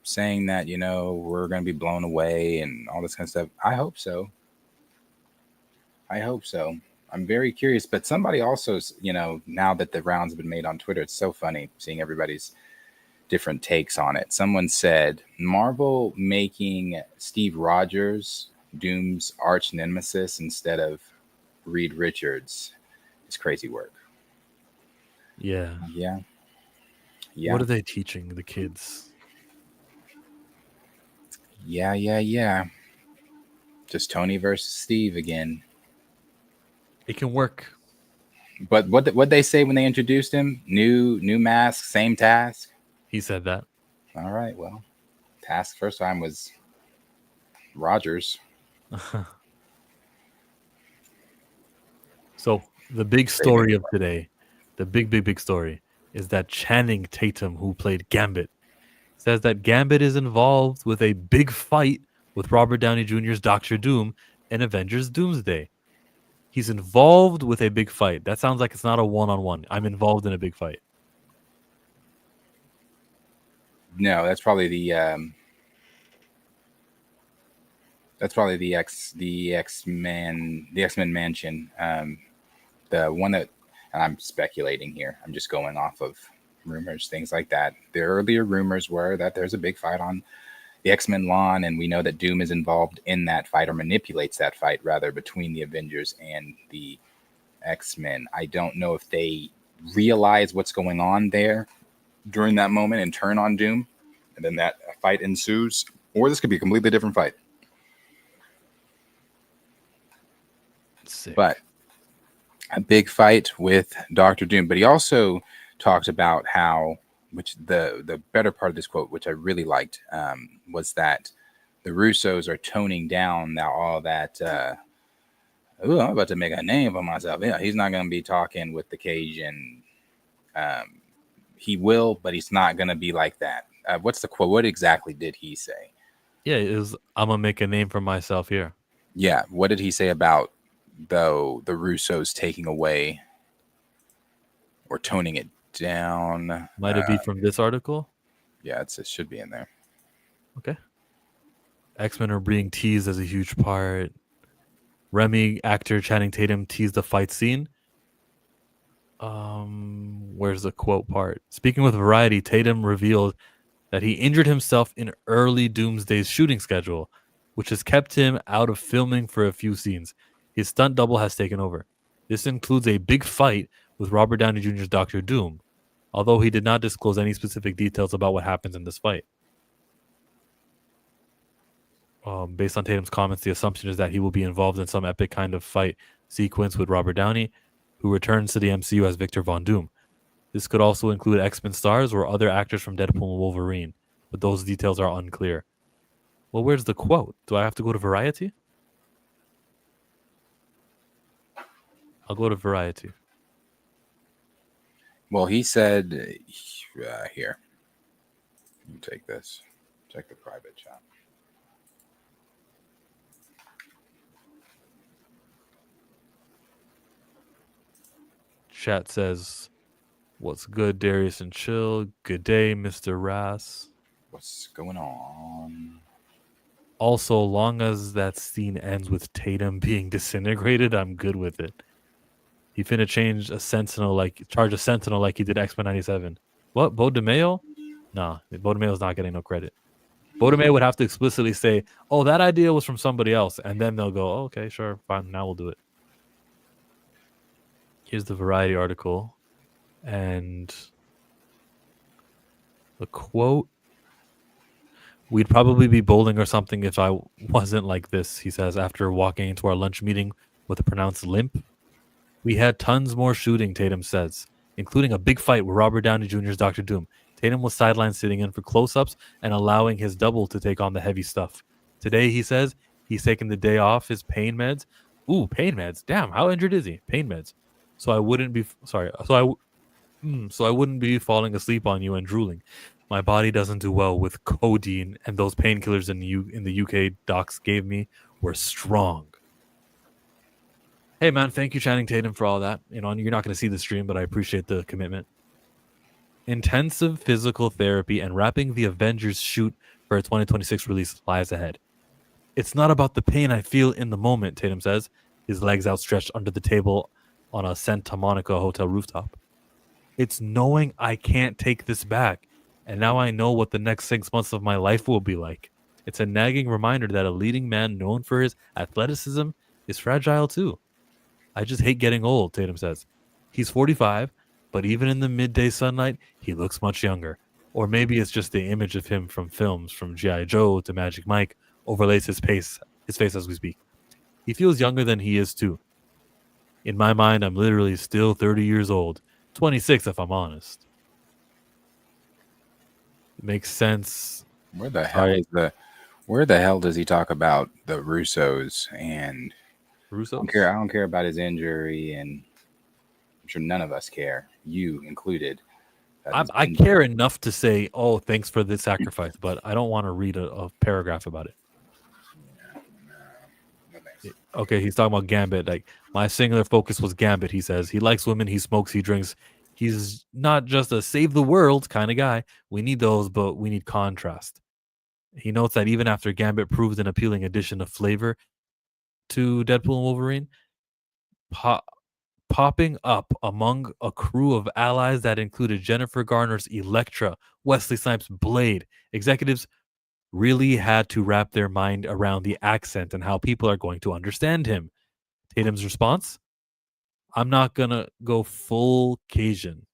saying that we're gonna be blown away and all this kind of stuff. I hope so. I'm very curious. But somebody also, now that the rounds have been made on Twitter, it's so funny seeing everybody's different takes on it. Someone said Marvel making Steve Rogers Doom's arch nemesis instead of Reed Richards is crazy work. Yeah. What are they teaching the kids? Yeah. Just Tony versus Steve again. It can work. But what they say when they introduced him? New mask, same task. He said that. All right. Well, task first time was Rogers. So the big story of today, the big story, is that Channing Tatum, who played Gambit, says that Gambit is involved with a big fight with Robert Downey Jr.'s Doctor Doom in Avengers Doomsday. He's involved with a big fight. That sounds like it's not a one-on-one. I'm involved in a big fight. No, that's probably the X-Men Mansion. The one that, and I'm speculating here. I'm just going off of rumors, things like that. The earlier rumors were that there's a big fight on the X-Men lawn, and we know that Doom is involved in that fight, or manipulates that fight rather, between the Avengers and the X-Men. I don't know if they realize what's going on there during that moment and turn on Doom, and then that fight ensues, or this could be a completely different fight. Sick. But a big fight with Dr. Doom. But he also talked about how, which the better part of this quote, which I really liked, was that the Russos are toning down now all that, I'm about to make a name for myself. Yeah, he's not going to be talking with the Cajun. He will, but he's not going to be like that. What's the quote? What exactly did he say? Yeah, it was, I'm going to make a name for myself here. Yeah, what did he say about, though, the Russos taking away or toning it down? Might it be from this article? Yeah, it should be in there. Okay. X-Men are being teased as a huge part. Remy actor Channing Tatum teased the fight scene. Where's the quote part? Speaking with Variety, Tatum revealed that he injured himself in early Doomsday's shooting schedule, which has kept him out of filming for a few scenes. His stunt double has taken over. This includes a big fight with Robert Downey Jr.'s Doctor Doom, although he did not disclose any specific details about what happens in this fight. Based on Tatum's comments, the assumption is that he will be involved in some epic kind of fight sequence with Robert Downey, who returns to the MCU as Victor Von Doom. This could also include X-Men stars or other actors from Deadpool and Wolverine, but those details are unclear. Well, where's the quote? Do I have to go to Variety? I'll go to Variety. Well, he said, here, you take this. Check the private chat. Chat says, what's good, Darius and Chill? Good day, Mr. Rass. What's going on? Also, long as that scene ends with Tatum being disintegrated, I'm good with it. He finna charge a Sentinel like he did X-Men 97. What? Bo DeMayo? Nah, Bo DeMayo's not getting no credit. Bo DeMayo would have to explicitly say, oh, that idea was from somebody else. And then they'll go, oh, okay, sure, fine, now we'll do it. Here's the Variety article. And the quote, we'd probably be bowling or something if I wasn't like this, he says, after walking into our lunch meeting with a pronounced limp. We had tons more shooting, Tatum says. including a big fight with Robert Downey Jr.'s Dr. Doom. Tatum was sidelined sitting in for close-ups and allowing his double to take on the heavy stuff. Today, he says he's taking the day off his pain meds. Ooh, pain meds. Damn, how injured is he? Pain meds. So I wouldn't be so I wouldn't be falling asleep on you and drooling. My body doesn't do well with codeine, and those painkillers in the UK docs gave me were strong. Hey man, thank you, Channing Tatum, for all that. You know, you're not going to see the stream, but I appreciate the commitment. Intensive physical therapy and wrapping the Avengers shoot for a 2026 release lies ahead. It's not about the pain I feel in the moment, Tatum says, his legs outstretched under the table on a Santa Monica hotel rooftop. It's knowing I can't take this back, and now I know what the next 6 months of my life will be like. It's a nagging reminder that a leading man known for his athleticism is fragile too. I just hate getting old, Tatum says. He's 45, but even in the midday sunlight, he looks much younger. Or maybe it's just the image of him from films, from G.I. Joe to Magic Mike, overlays his face as we speak. He feels younger than he is too. In my mind, I'm literally still 30 years old. 26 if I'm honest. It makes sense. Where the hell does he talk about the Russos and Russos? I don't care about his injury, and I'm sure none of us care, you included. I care enough to say, oh, thanks for the sacrifice, but I don't want to read a paragraph about it. Okay, he's talking about Gambit. Like, my singular focus was Gambit, he says. He likes women, he smokes, he drinks. He's not just a save the world kind of guy. We need those, but we need contrast. He notes that even after Gambit proved an appealing addition of flavor to Deadpool and Wolverine, popping up among a crew of allies that included Jennifer Garner's Elektra, Wesley Snipes' Blade, executives really had to wrap their mind around the accent and how people are going to understand him. Tatum's response? I'm not going to go full Cajun.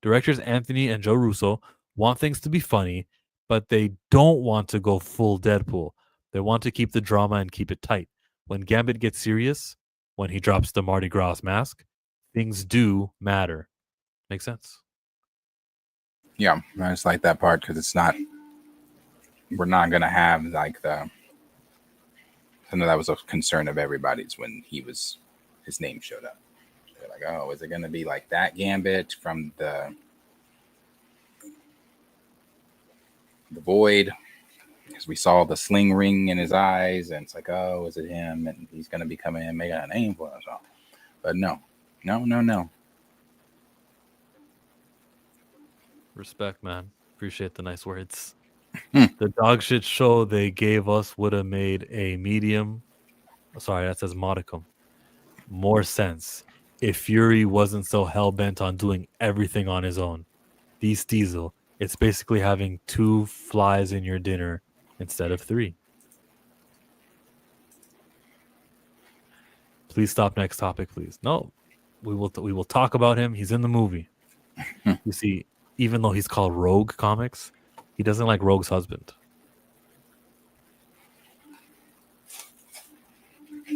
Directors Anthony and Joe Russo want things to be funny, but they don't want to go full Deadpool. They want to keep the drama and keep it tight. When Gambit gets serious, when he drops the Mardi Gras mask, things do matter. Makes sense? Yeah, I just like that part because we're not going to have like I know that was a concern of everybody's when his name showed up. They're like, oh, is it going to be like that Gambit from the Void? Because we saw the sling ring in his eyes, and it's like, oh, is it him? And he's going to be coming in, making a name for himself. But no. Respect, man. Appreciate the nice words. The dog shit show they gave us would have made a medium. Sorry, that says modicum. More sense if Fury wasn't so hell bent on doing everything on his own. These Diesel, it's basically having 2 flies in your dinner instead of 3. Please stop. Next topic, please. No, we will talk about him. He's in the movie. You see, even though he's called Rogue Comics, he doesn't like Rogue's husband.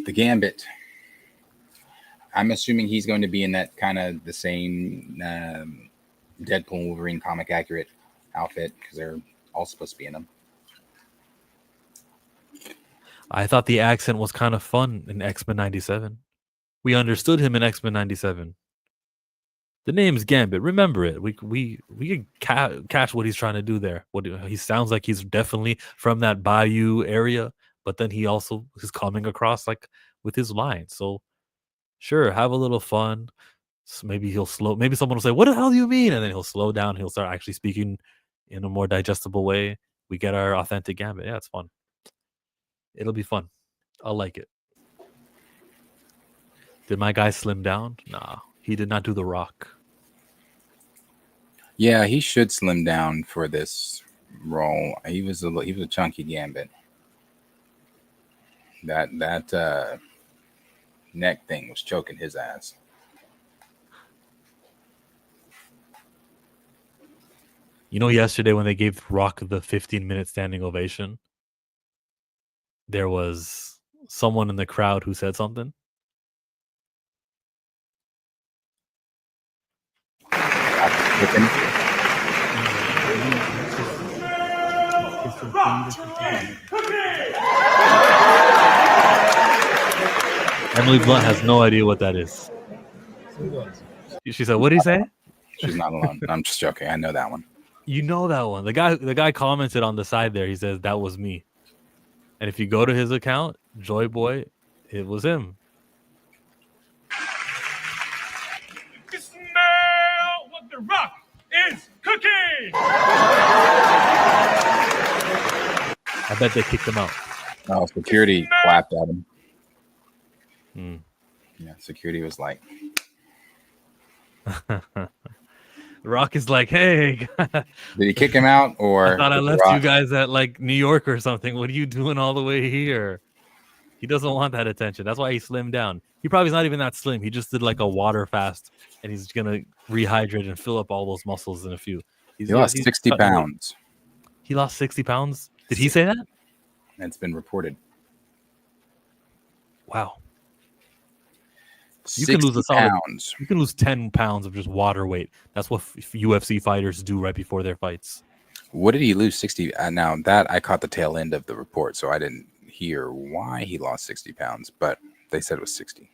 The Gambit. I'm assuming he's going to be in that kind of the same Deadpool and Wolverine comic accurate outfit because they're all supposed to be in them. I thought the accent was kind of fun in X-Men 97. We understood him in X-Men 97. The name's Gambit. Remember it. We can catch what he's trying to do there. He sounds like he's definitely from that Bayou area, but then he also is coming across like with his lines. So sure, have a little fun. So maybe he'll slow. Maybe someone will say, "What the hell do you mean?" And then he'll slow down. He'll start actually speaking in a more digestible way. We get our authentic Gambit. Yeah, it's fun. It'll be fun. I'll like it. Did my guy slim down? Nah, he did not do The Rock. Yeah, he should slim down for this role. He was a chunky Gambit. That neck thing was choking his ass. You know, yesterday when they gave Rock the 15-minute standing ovation, there was someone in the crowd who said something. Emily Blunt has no idea what that is. She said, "What did he say?" She's not alone. I'm just joking. I know that one. You know that one. The guy commented on the side there. He says that was me. And if you go to his account, Joy Boy, it was him. You smell what the Rock is cooking. I bet they kicked him out. Oh, security clapped at him. Hmm. Yeah, security was like, Rock is like, hey, did he kick him out or? I thought I did The left you Rock- guys at like New York or something. What are you doing all the way here? He doesn't want that attention. That's why he slimmed down. He probably's not even that slim. He just did like a water fast, and he's gonna rehydrate and fill up all those muscles in a few. He lost 60 cutting weight. pounds. He lost 60 pounds. Did he say that? It's been reported. Wow. You can lose a 60 solid. pounds. You can lose 10 pounds of just water weight. That's what UFC fighters do right before their fights. What did he lose 60? Now that I caught the tail end of the report, so I didn't hear why he lost 60 pounds, but they said it was 60.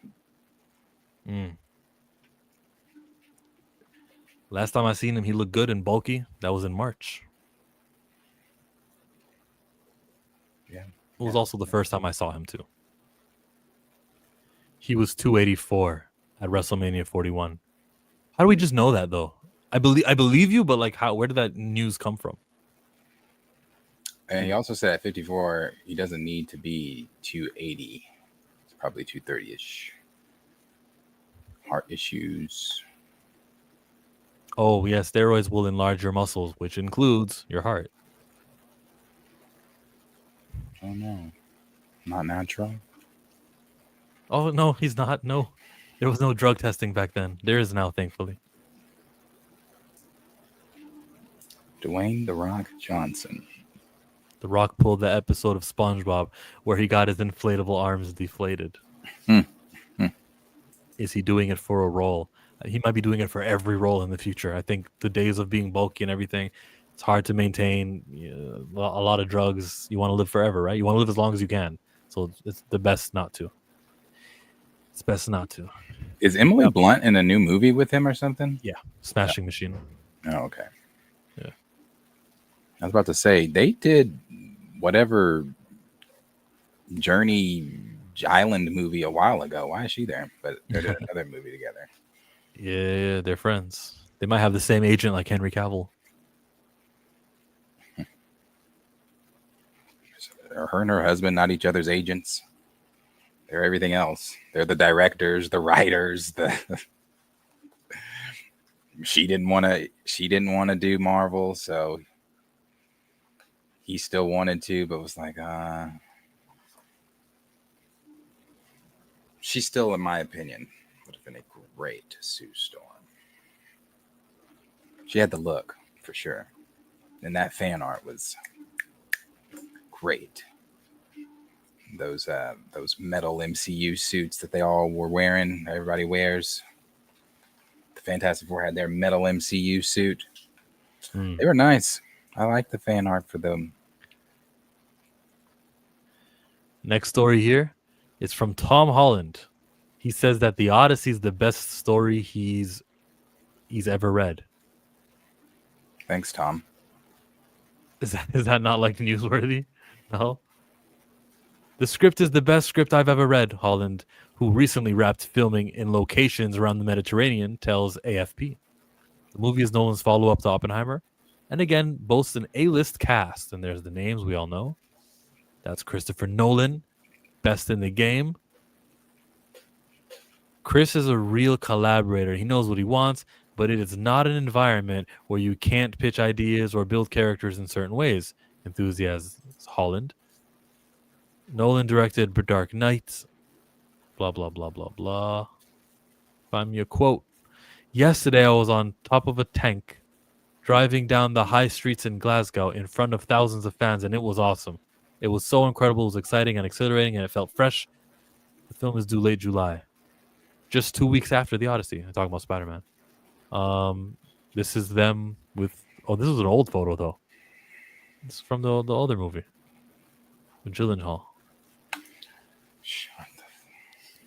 Last time I seen him, he looked good and bulky. That was in March. Yeah. It was also the first time I saw him too. He was 284 at WrestleMania 41. How do we just know that though? I believe you, but like how? Where did that news come from? And he also said at 54, he doesn't need to be 280. It's probably 230-ish. Heart issues. Oh yeah, steroids will enlarge your muscles, which includes your heart. Oh no, not natural. Oh no, he's not. No, there was no drug testing back then. There is now, thankfully. Dwayne "The Rock" Johnson. The Rock pulled the episode of SpongeBob where he got his inflatable arms deflated. Is he doing it for a role? He might be doing it for every role in the future. I think the days of being bulky and everything, it's hard to maintain a lot of drugs. You want to live forever, right? You want to live as long as you can. So it's the best not to. It's best not to. Is Emily Blunt in a new movie with him or something? Yeah, Smashing Machine. Oh, okay. Yeah. I was about to say, they did whatever Journey Island movie a while ago. Why is she there? But they're doing another movie together. Yeah, they're friends. They might have the same agent like Henry Cavill. Are her and her husband not each other's agents? They're everything else. They're the directors, the writers, she didn't want to do Marvel, so he still wanted to, but was like, she still, in my opinion, would have been a great Sue Storm. She had the look for sure, and that fan art was great. Those metal MCU suits that they all were wearing, everybody wears. The Fantastic Four had their metal MCU suit. They were nice. I like the fan art for them. Next story here is from Tom Holland. He says that The Odyssey is the best story he's ever read. Thanks, Tom. Is that not like newsworthy? No. The script is the best script I've ever read, Holland, who recently wrapped filming in locations around the Mediterranean, tells AFP. The movie is Nolan's follow-up to Oppenheimer, and again boasts an A-list cast, and there's the names we all know. That's Christopher Nolan, best in the game. Chris is a real collaborator. He knows what he wants, but it is not an environment where you can't pitch ideas or build characters in certain ways. Enthusiasts Holland. Nolan directed Dark Knight. Blah, blah, blah, blah, blah. Find me a quote. Yesterday I was on top of a tank driving down the high streets in Glasgow in front of thousands of fans, and it was awesome. It was so incredible. It was exciting and exhilarating, and it felt fresh. The film is due late July. Just 2 weeks after The Odyssey. I'm talking about Spider-Man. This is them with. Oh, this is an old photo though. This is from the other movie, the Gyllenhaal.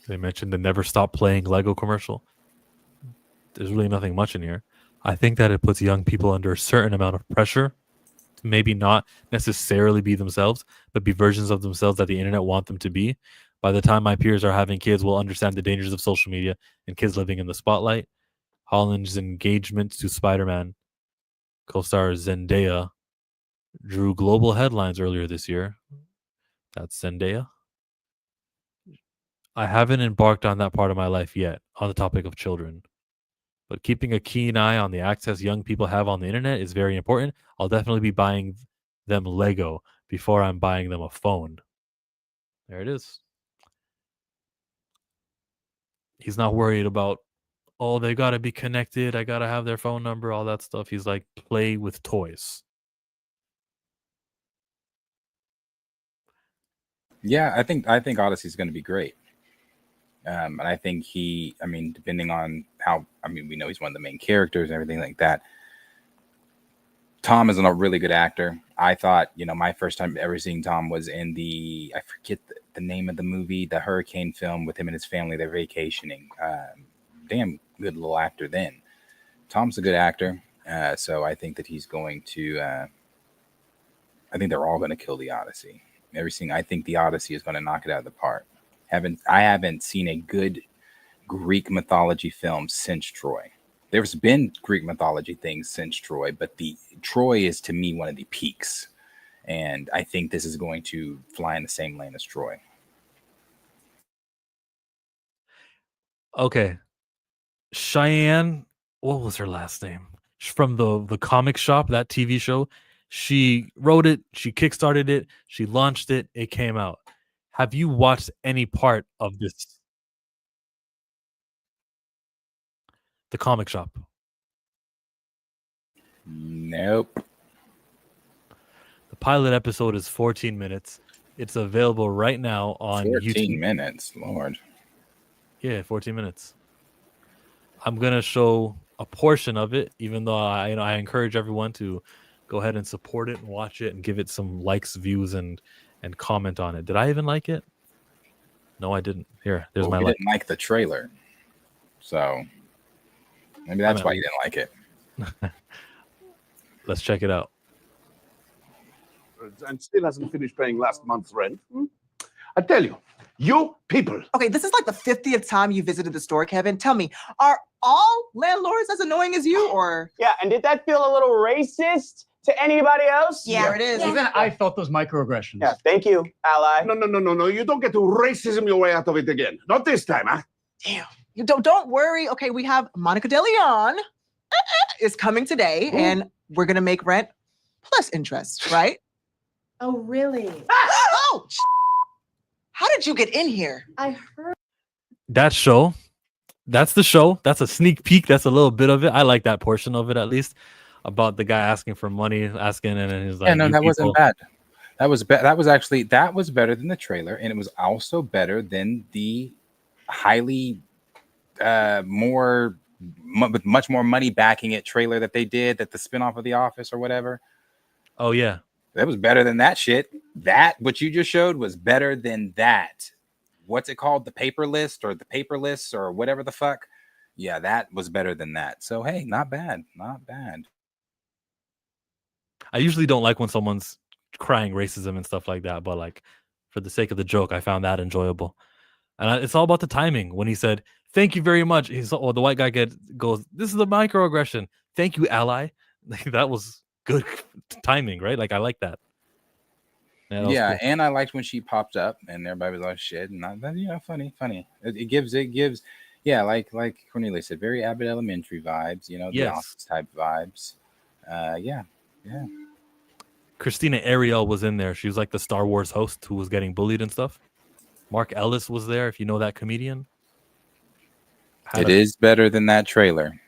They mentioned the Never Stop Playing Lego commercial. There's really nothing much in here. I think that it puts young people under a certain amount of pressure to maybe not necessarily be themselves, but be versions of themselves that the internet want them to be. By the time my peers are having kids, will understand the dangers of social media and kids living in the spotlight. Holland's engagement to Spider-Man co-star Zendaya drew global headlines earlier this year. That's Zendaya. I haven't embarked on that part of my life yet on the topic of children. But keeping a keen eye on the access young people have on the internet is very important. I'll definitely be buying them Lego before I'm buying them a phone. There it is. He's not worried about, oh, they got to be connected. I got to have their phone number, all that stuff. He's like, play with toys. Yeah, I think Odyssey is going to be great. And I think depending on how, we know he's one of the main characters and everything like that. Tom is a really good actor. I thought, my first time ever seeing Tom was in I forget the name of the movie, the hurricane film with him and his family. They're vacationing. Damn good little actor then. Tom's a good actor. So I think that he's going to, I think they're all going to kill the Odyssey. I think the Odyssey is going to knock it out of the park. I haven't seen a good Greek mythology film since Troy. There's been Greek mythology things since Troy, but Troy is to me one of the peaks. And I think this is going to fly in the same lane as Troy. Okay. Cheyenne, what was her last name? From the comic shop, that TV show. She wrote it, she kickstarted it, she launched it, it came out. Have you watched any part of this? The comic shop. Nope. The pilot episode is 14 minutes. It's available right now on 14 YouTube. minutes, Lord. Yeah, 14 minutes. I'm going to show a portion of it, even though I encourage everyone to go ahead and support it and watch it and give it some likes, views, and comment on it. Did I even like it? No, I didn't. Here, there's my You like. didn't like the trailer. So maybe that's why you didn't like it. Let's check it out. And still hasn't finished paying last month's rent. I tell you, you people. Okay, this is like the 50th time you visited the store, Kevin. Tell me, are all landlords as annoying as you, or? Yeah, and did that feel a little racist to anybody else? Yeah, it is. Even I felt those microaggressions. Yeah, thank you, ally. No. You don't get to racism your way out of it again. Not this time, huh? Damn. You don't worry. Okay, we have Monica De Leon is coming today, and we're gonna make rent plus interest, right? Oh, really? Oh! How did you get in here? I heard. That show, that's the show. That's a sneak peek. That's a little bit of it. I like that portion of it at least. About the guy asking for money, and then he's like, yeah, no, that wasn't bad. That was that was better than the trailer, and it was also better than the highly with much more money backing it trailer that they did, that the spinoff of The Office or whatever. Oh yeah, that was better than that shit. That what you just showed was better than that. What's it called? The paper list or the paperless or whatever the fuck. Yeah, that was better than that. So hey, not bad, not bad. I usually don't like when someone's crying racism and stuff like that, but like for the sake of the joke, I found that enjoyable. And it's all about the timing. When he said, "Thank you very much," the white guy goes, "This is a microaggression. Thank you, ally." Like, that was good timing, right? Like I like that. Yeah, cool. And I liked when she popped up and everybody was like shit, and funny. It gives, yeah, like Cornelia said, very Abbott Elementary vibes. The Office type vibes. Yeah. Christina Ariel was in there. She was like the Star Wars host who was getting bullied and stuff. Mark Ellis was there, if you know that comedian. It is better than that trailer.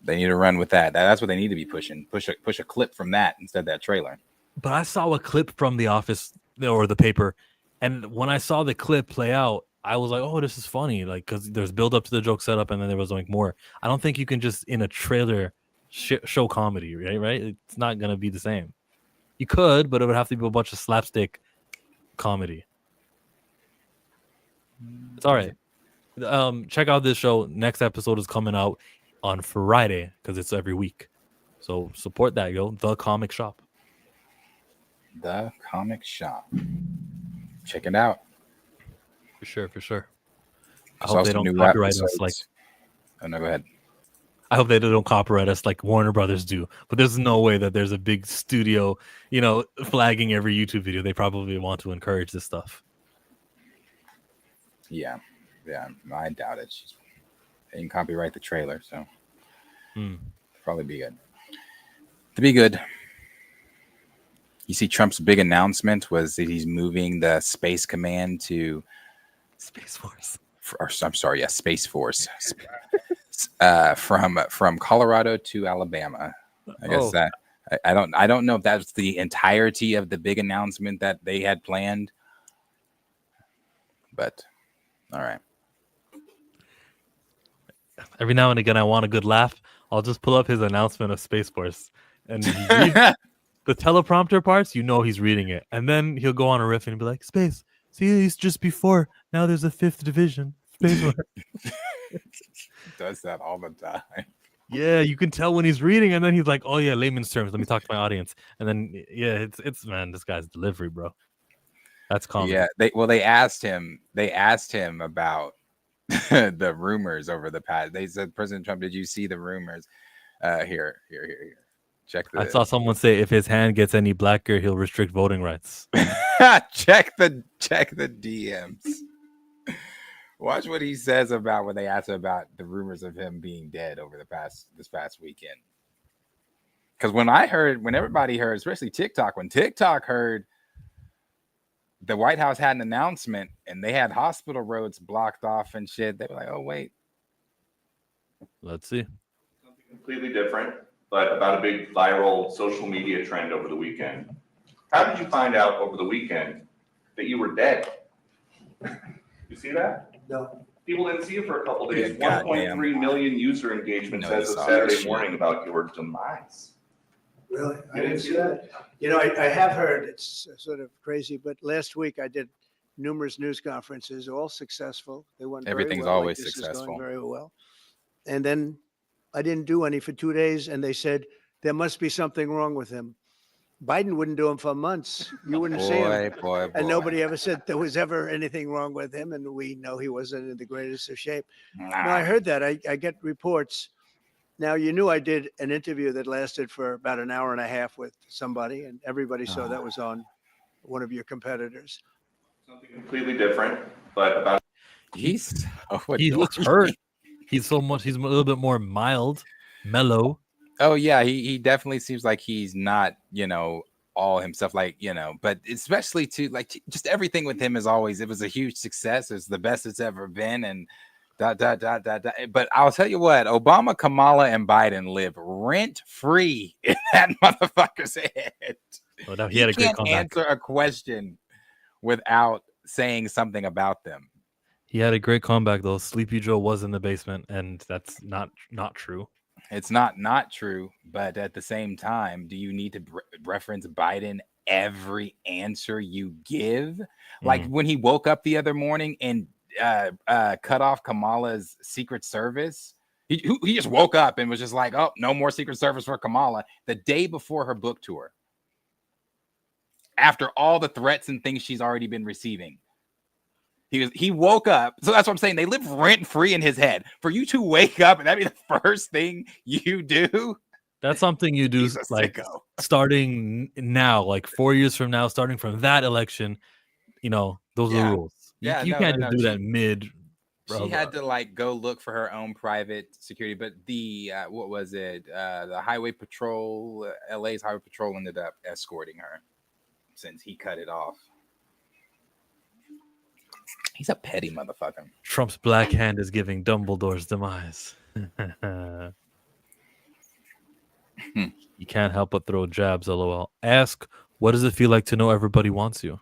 They need to run with that. That's what they need to be pushing. Push a clip from that instead of that trailer. But I saw a clip from The Office or the paper, and when I saw the clip play out, I was like, "Oh, this is funny!" Like, because there's build up to the joke setup, and then there was like more. I don't think you can just in a trailer show comedy, right? It's not gonna be the same. You could, but it would have to be a bunch of slapstick comedy. It's all right. Check out this show. Next episode is coming out on Friday because it's every week. So support that, yo. The Comic Shop. The Comic Shop. Check it out. For sure. I There's hope they also don't new copyright us episodes. like. Oh no, go ahead. I hope they don't copyright us like Warner Brothers do. But there's no way that there's a big studio, flagging every YouTube video. They probably want to encourage this stuff. Yeah, I doubt it. They can copyright the trailer, so probably be good. To be good. You see, Trump's big announcement was that he's moving the Space Command to Space Force. I'm sorry, yeah, Space Force. From Colorado to Alabama. I guess that I don't know if that's the entirety of the big announcement that they had planned, but all right. Every now and again, I want a good laugh. I'll just pull up his announcement of Space Force and the teleprompter parts. He's reading it, and then he'll go on a riff and be like, "Space, see, he's just before. Now there's a 5th division." Space Force. Does that all the time. Yeah, you can tell when he's reading, and then he's like, "Oh yeah, layman's terms. Let me talk to my audience." And then it's man, this guy's delivery, bro. That's comedy. Yeah, they asked him about the rumors over the past. They said, President Trump, did you see the rumors? Here. Check the. I saw someone say if his hand gets any blacker, he'll restrict voting rights. check the DMs. Watch what he says about when they asked him about the rumors of him being dead over this past weekend. Because when everybody heard, especially TikTok, when TikTok heard the White House had an announcement and they had hospital roads blocked off and shit, they were like, "Oh wait, let's see." Something completely different, but about a big viral social media trend over the weekend. How did you find out over the weekend that you were dead? You see that? No. People didn't see you for a couple days. Yeah, 1.3 million user engagements No, as of you saw Saturday that morning shit. about your demise. Really? I You didn't see that. I have heard it's sort of crazy, but last week I did numerous news conferences, all successful. They went very Everything's well, always this is successful. going very well. And then I didn't do any for 2 days, and they said there must be something wrong with him. Biden wouldn't do him for months. You wouldn't see him. Boy. And nobody ever said there was ever anything wrong with him, and we know he wasn't in the greatest of shape. No, I heard that. I get reports. Now, you knew I did an interview that lasted for about an hour and a half with somebody, and everybody saw that was on one of your competitors. Something completely different, but about He looks hurt. He's a little bit more mild, mellow. Oh yeah, he definitely seems like he's not, all himself, but especially just everything with him is always, it was a huge success. It's the best it's ever been. And but I'll tell you what, Obama, Kamala, and Biden live rent free in that motherfucker's head. Oh, no, he had a great can't comeback. answer a question without saying something about them. He had a great comeback though. Sleepy Joe was in the basement, and that's not true. It's not true, but at the same time, do you need to reference Biden every answer you give? Like when he woke up the other morning and cut off Kamala's Secret Service, he just woke up and was just like, "Oh, no more Secret Service for Kamala," the day before her book tour, after all the threats and things she's already been receiving. He woke up. So that's what I'm saying. They live rent free in his head. For you to wake up and that be the first thing you do. That's something you do like starting now, like 4 years from now, starting from that election. Those are the rules. You can't just do that mid. She had to go look for her own private security. But the what was it? The highway patrol, LA's highway patrol ended up escorting her since he cut it off. He's a petty motherfucker. Trump's black hand is giving Dumbledore's demise. You can't help but throw jabs, lol. Ask, what does it feel like to know everybody wants you?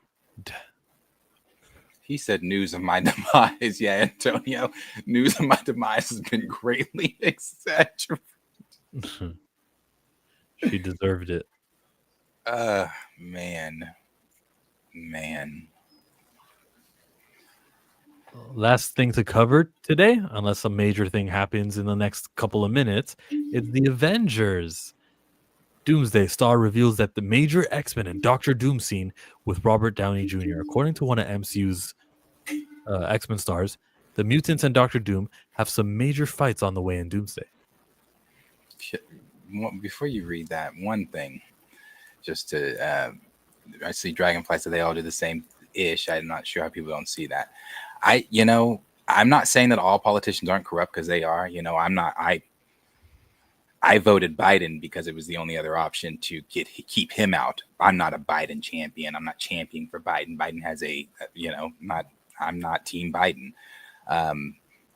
He said news of my demise. Yeah, Antonio, news of my demise has been greatly exaggerated. She deserved it. Man. Last thing to cover today, unless some major thing happens in the next couple of minutes, is the Avengers. Doomsday Star reveals that the major X-Men and Doctor Doom scene with Robert Downey Jr. According to one of MCU's X-Men stars, the mutants and Doctor Doom have some major fights on the way in Doomsday. Before you read that, one thing, just to, I see Dragonflies, so they all do the same ish. I'm not sure how people don't see that. I'm not saying that all politicians aren't corrupt, because they are. I voted Biden because it was the only other option to keep him out. I'm not a Biden champion. I'm not championing for Biden. Biden has I'm not Team Biden.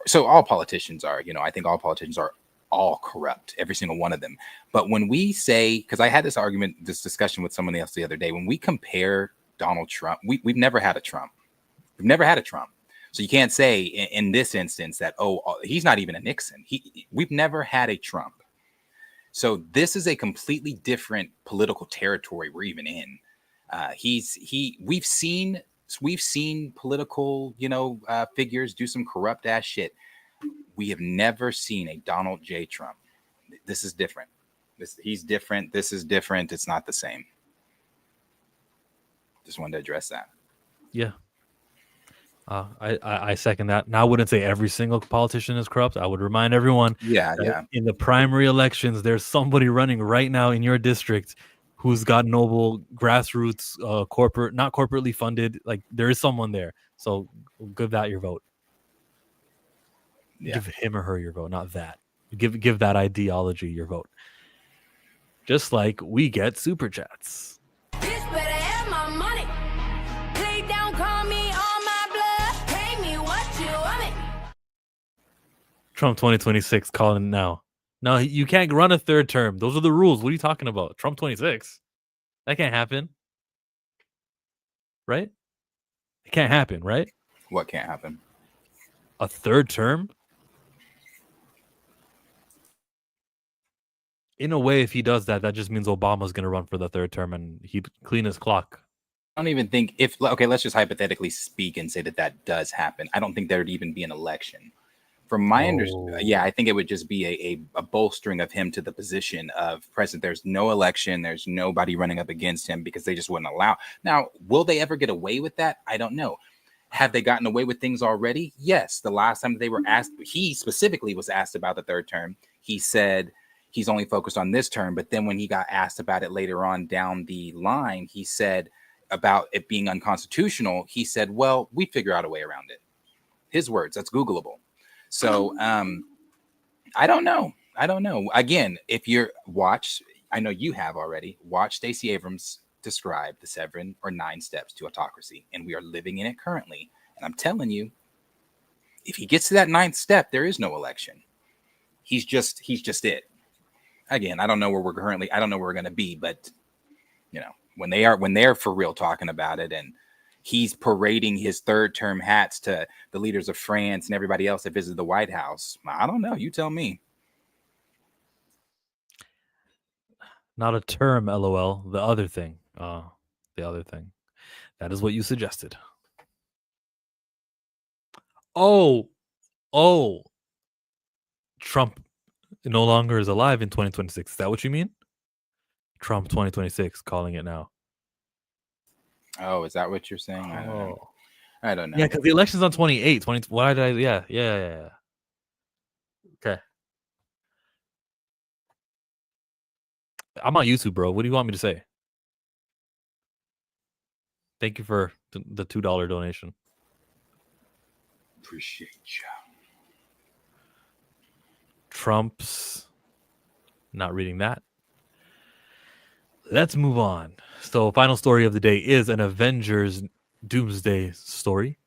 So all politicians are, I think all politicians are all corrupt, every single one of them. But when we say, because I had this discussion with someone else the other day, when we compare Donald Trump, we've never had a Trump. We've never had a Trump. So you can't say in this instance that, he's not even a Nixon. We've never had a Trump. So this is a completely different political territory we're even in. We've seen political, figures do some corrupt ass shit. We have never seen a Donald J. Trump. This is different. He's different. This is different. It's not the same. Just wanted to address that. Yeah. I second that. Now, I wouldn't say every single politician is corrupt. I would remind everyone in the primary elections, there's somebody running right now in your district who's got noble grassroots, corporate, not corporately funded. Like, there is someone there. So give that your vote. Yeah. Give him or her your vote, not that. Give that ideology your vote. Just like we get super chats. Bitch better have my money. Play down, call me on my blood. Pay me what you want me. Trump 2026 calling now. No, you can't run a third term. Those are the rules. What are you talking about? Trump 26? That can't happen. Right? It can't happen, right? What can't happen? A third term? In a way, if he does that, that just means Obama's going to run for the third term and he'd clean his clock. I don't even think let's just hypothetically speak and say that does happen. I don't think there'd even be an election. From my understanding, I think it would just be a bolstering of him to the position of president. There's no election. There's nobody running up against him because they just wouldn't allow. Now, will they ever get away with that? I don't know. Have they gotten away with things already? Yes. The last time they were asked, he specifically was asked about the third term. He said he's only focused on this term. But then when he got asked about it later on down the line, he said about it being unconstitutional. He said, well, we figure out a way around it. His words, that's Googleable. So I don't know. Again, if you're I know you have already watched Stacey Abrams describe the 7 or 9 steps to autocracy, and we are living in it currently. And I'm telling you, if he gets to that 9th step, there is no election. He's just it. Again, I don't know where we're going to be, but when they're for real talking about it, and he's parading his third term hats to the leaders of France and everybody else that visited the White House. I don't know. You tell me. Not a term, LOL. The other thing. The other thing. That is what you suggested. Oh. Trump no longer is alive in 2026. Is that what you mean? Trump 2026, calling it now. Oh, is that what you're saying? I don't know. Yeah, because the election's on 28. Why did I? Yeah. Okay. I'm on YouTube, bro. What do you want me to say? Thank you for the $2 donation. Appreciate you. Trump's not reading that. Let's move on. So, final story of the day is an Avengers Doomsday story.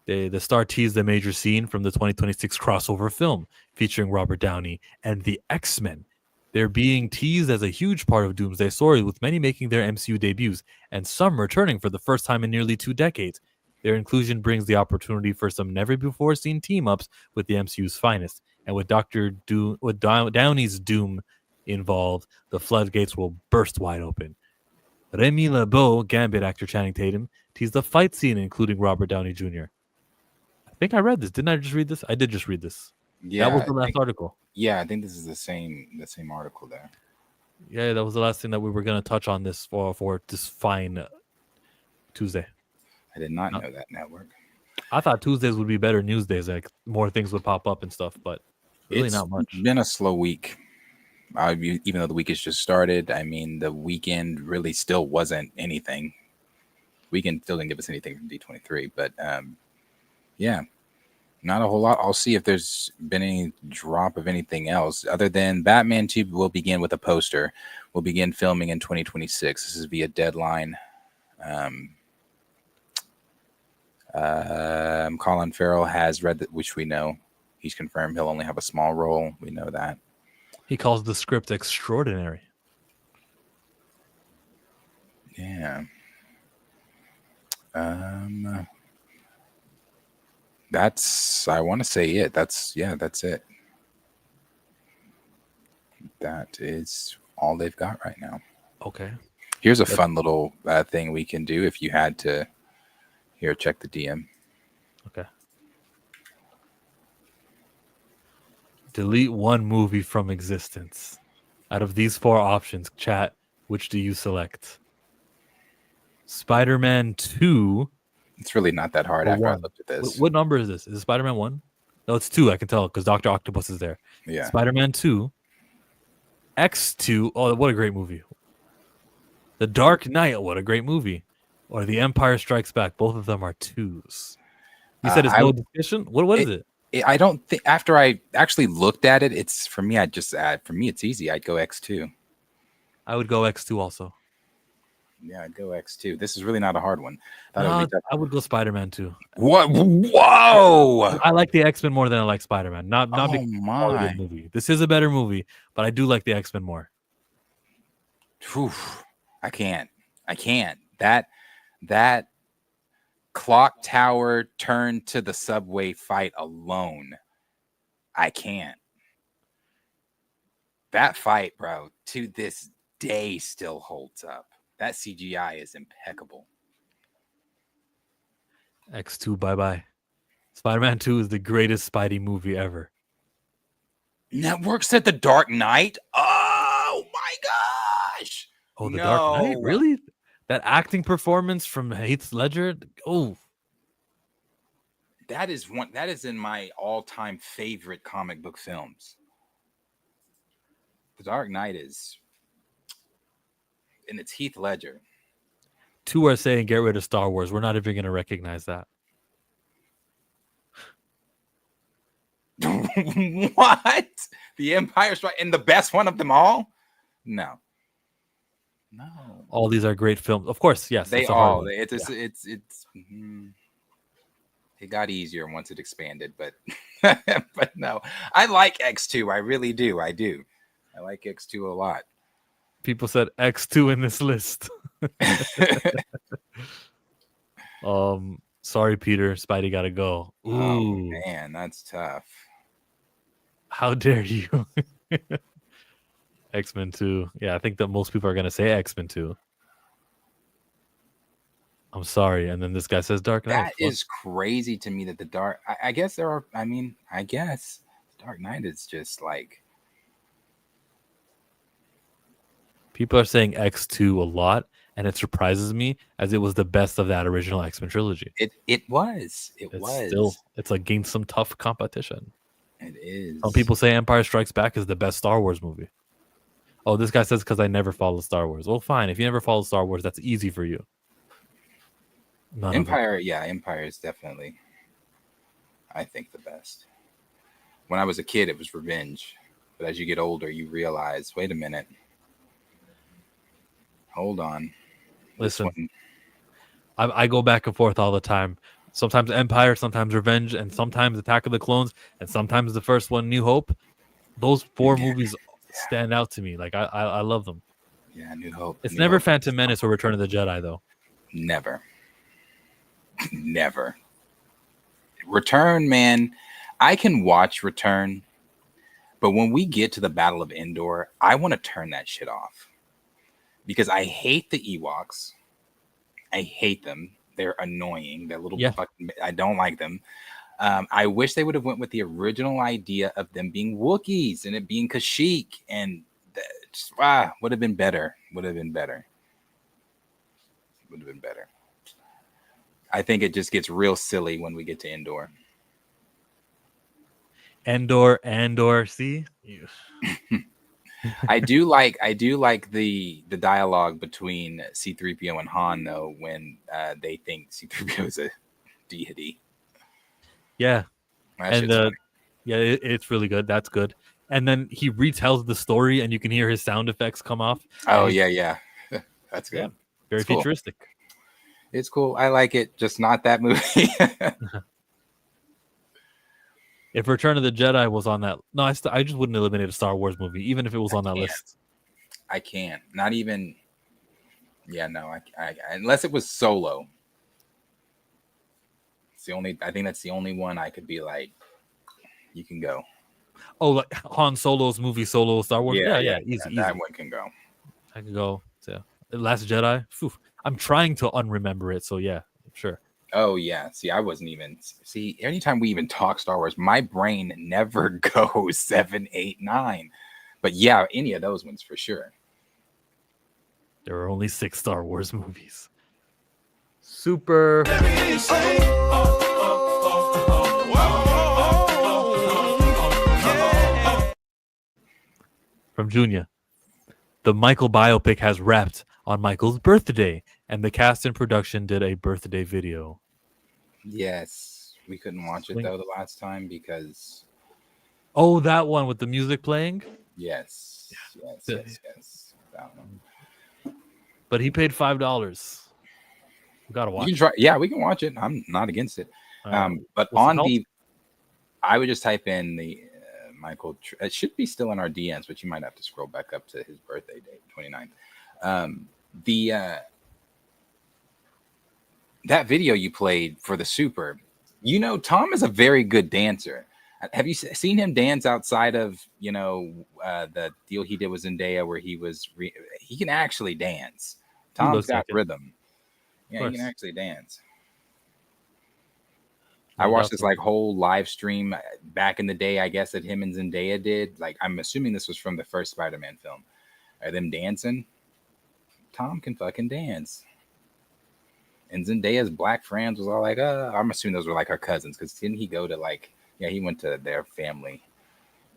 The star teased a major scene from the 2026 crossover film featuring Robert Downey and the X-Men. They're being teased as a huge part of Doomsday story, with many making their MCU debuts and some returning for the first time in nearly 2 decades. Their inclusion brings the opportunity for some never-before-seen team-ups with the MCU's finest. And with Downey's Doom involved, the floodgates will burst wide open. Remy LeBeau, Gambit actor Channing Tatum, teased the fight scene, including Robert Downey Jr. I think I read this. Didn't I just read this? I did just read this. Yeah, That was the last article. Yeah, I think this is the same article there. Yeah, that was the last thing that we were going to touch on this for this fine Tuesday. I did not know that, network. I thought Tuesdays would be better news days, like more things would pop up and stuff, but really not much. It's been a slow week. Even though the week has just started, I mean, the weekend really still wasn't anything. Weekend still didn't give us anything from D23, but yeah, not a whole lot. I'll see if there's been any drop of anything else other than Batman 2 will begin with a poster. We'll begin filming in 2026. This is via Deadline. Colin Farrell has read that, which we know. He's confirmed he'll only have a small role. We know that. He calls the script extraordinary. Yeah. That's, I want to say it. That's it. That is all they've got right now. Okay. Here's a fun little thing we can do if you had to. Here, check the DM. Okay. Delete one movie from existence. Out of these 4 options, chat, which do you select? Spider-Man 2. It's really not that hard after I looked at this. What number is this? Is it Spider-Man 1? No, it's 2. I can tell because Dr. Octopus is there. Yeah. Spider-Man 2. X2. Oh, what a great movie. The Dark Knight. What a great movie. Or The Empire Strikes Back. Both of them are 2s. You said it's no discussion? What is it? I don't think, after I actually looked at it, it's for me, for me, it's easy. I'd go X2. I would go X2 also. Yeah, I'd go X2. This is really not a hard one. I would go Spider-Man 2. What? Whoa! I like the X-Men more than I like Spider-Man. Not because it's a good movie. This is a better movie, but I do like the X-Men more. Whew. I can't. That clock tower turn to the subway fight alone, I can't. That fight, bro, to this day still holds up. That CGI is impeccable. X2, bye-bye. Spider-Man 2 is the greatest Spidey movie ever. Network said The Dark Knight? Oh my gosh! Oh, The Dark Knight? Really? That acting performance from Heath Ledger? Oh. That is in my all-time favorite comic book films. The Dark Knight is, and it's Heath Ledger. 2 are saying get rid of Star Wars. We're not even going to recognize that. What? The Empire Strikes, and the best one of them all? No. All these are great films. Of course, yes. They all. It got easier once it expanded, but but no. I like X2. I really do. I do. I like X2 a lot. People said X2 in this list. Sorry, Peter. Spidey gotta go. Ooh. Oh man, that's tough. How dare you? X-Men 2. Yeah, I think that most people are gonna say X-Men 2. I'm sorry. And then this guy says Dark Knight. That is crazy to me that the Dark, I guess there are, I guess Dark Knight is just like. People are saying X2 a lot, and it surprises me as it was the best of that original X-Men trilogy. It was. It's against some tough competition. It is. Some people say Empire Strikes Back is the best Star Wars movie. Oh, this guy says because I never follow Star Wars. Well, fine. If you never follow Star Wars, that's easy for you. Empire is definitely, I think, the best. When I was a kid, it was Revenge. But as you get older, you realize, wait a minute. Hold on. Listen, I go back and forth all the time. Sometimes Empire, sometimes Revenge, and sometimes Attack of the Clones, and sometimes the first one, New Hope. Those 4 movies stand out to me. Like, I love them. Yeah, New Hope. It's never Phantom Menace or Return of the Jedi, though. Never. Never. Return, man. I can watch Return, But when we get to the Battle of Endor, I want to turn that shit off because I hate the Ewoks. I hate them. They're annoying. They're little fucking. I don't like them. I wish they would have went with the original idea of them being Wookiees and it being Kashyyyk, and would have been better. Would have been better. Would have been better. I think it just gets real silly when we get to Endor. Andor. See, I do like the dialogue between C-3PO and Han though when they think C-3PO is a deity. Yeah, That and shit's funny. yeah, it's really good. That's good. And then he retells the story, and you can hear his sound effects come off. Oh yeah, that's good. Very It's cool. futuristic. It's cool. I like it. Just not that movie. If Return of the Jedi was on that, no, I just wouldn't eliminate a Star Wars movie, even if it was on that list. I can't. Not even. Yeah, no. I unless it was Solo. It's the only. I think that's the only one I could be like. You can go. Oh, like Han Solo's movie, Solo, Star Wars. Yeah, easy. That one can go. I can go to Last Jedi. Phew. I'm trying to unremember it, so yeah, sure. Oh yeah. See, I wasn't even. See, anytime we even talk Star Wars, my brain never goes 7, 8, 9. But yeah, any of those ones for sure. There are only 6 Star Wars movies. Super. From Junior. The Michael biopic has wrapped on Michael's birthday, and the cast and production did a birthday video. Yes, we couldn't watch it though the last time because. Oh, that one with the music playing. Yes. That one. But he paid $5. We gotta watch. You can try. Yeah, we can watch it. I'm not against it. But on the, I would just type in the Michael. It should be still in our DMs, but you might have to scroll back up to his birthday date, 29th. That video you played for the Super, Tom is a very good dancer. Have you seen him dance outside of the deal he did with Zendaya where he can actually dance. Tom's got rhythm. Yeah, he can actually dance. I watched this whole live stream back in the day, I guess, that him and Zendaya did. I'm assuming this was from the first Spider-Man film. Are them dancing? Tom can fucking dance. And Zendaya's black friends was all like, I'm assuming those were her cousins, because didn't he go to he went to their family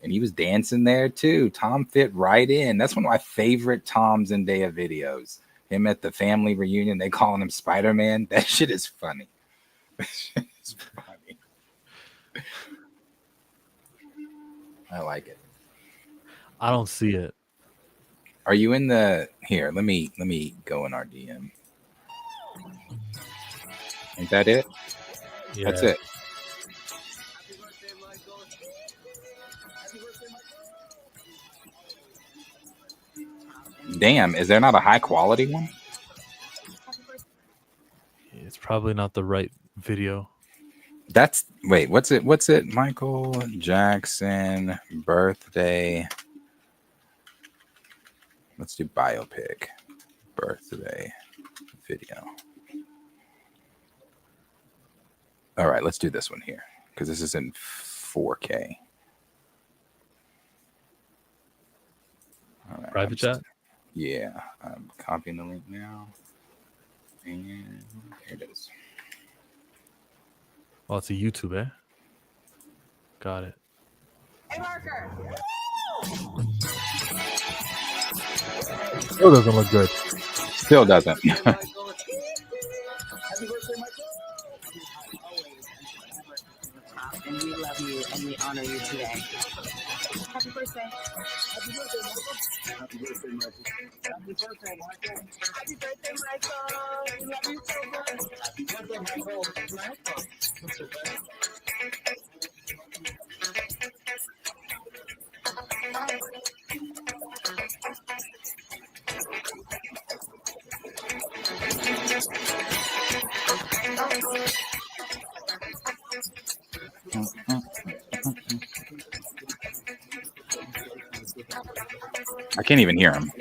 and he was dancing there too. Tom fit right in. That's one of my favorite Tom Zendaya videos. Him at the family reunion, they calling him Spider-Man. That shit is funny. That shit is funny. I like it. I don't see it. Are you in the here? Let me go in our DM. Ain't that it? Yeah. That's it. Damn, is there not a high quality one? It's probably not the right video. Wait, what's it? Michael Jackson birthday. Let's do biopic birthday video. All right, let's do this one here because this is in 4K. All right, Private chat? Yeah, I'm copying the link now. And here it is. Oh, it's a YouTube, eh? Got it. Hey, Marker. Still doesn't look good. Still doesn't. And we love you and we honor you today. Happy birthday. Happy birthday, Michael. Happy birthday, Michael. Happy birthday, Michael. Happy birthday, Michael. We love you so much. Happy birthday, Michael. I can't even hear him.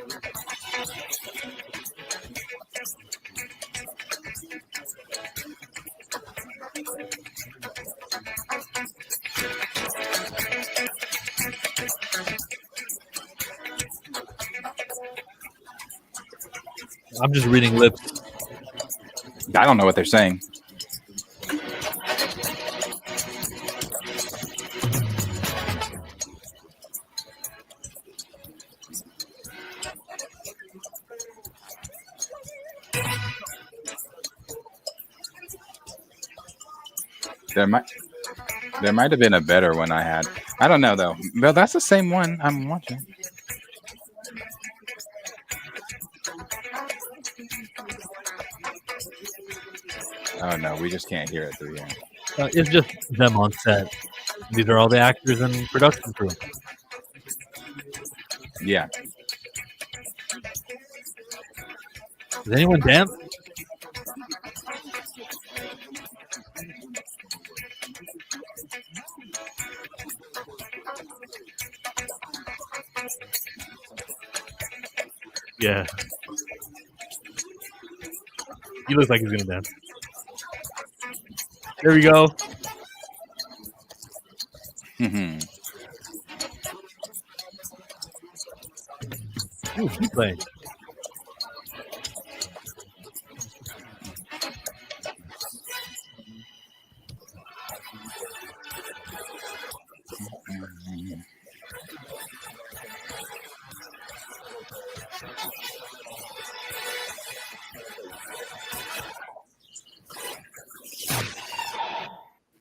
I'm just reading lips. I don't know what they're saying. There might have been a better one I had. I don't know though. Well, that's the same one I'm watching. Oh no, we just can't hear it through here. It's just them on set. These are all the actors and production crew. Yeah. Does anyone dance? Yeah. He looks like he's gonna dance. There we go. Ooh, he's playing.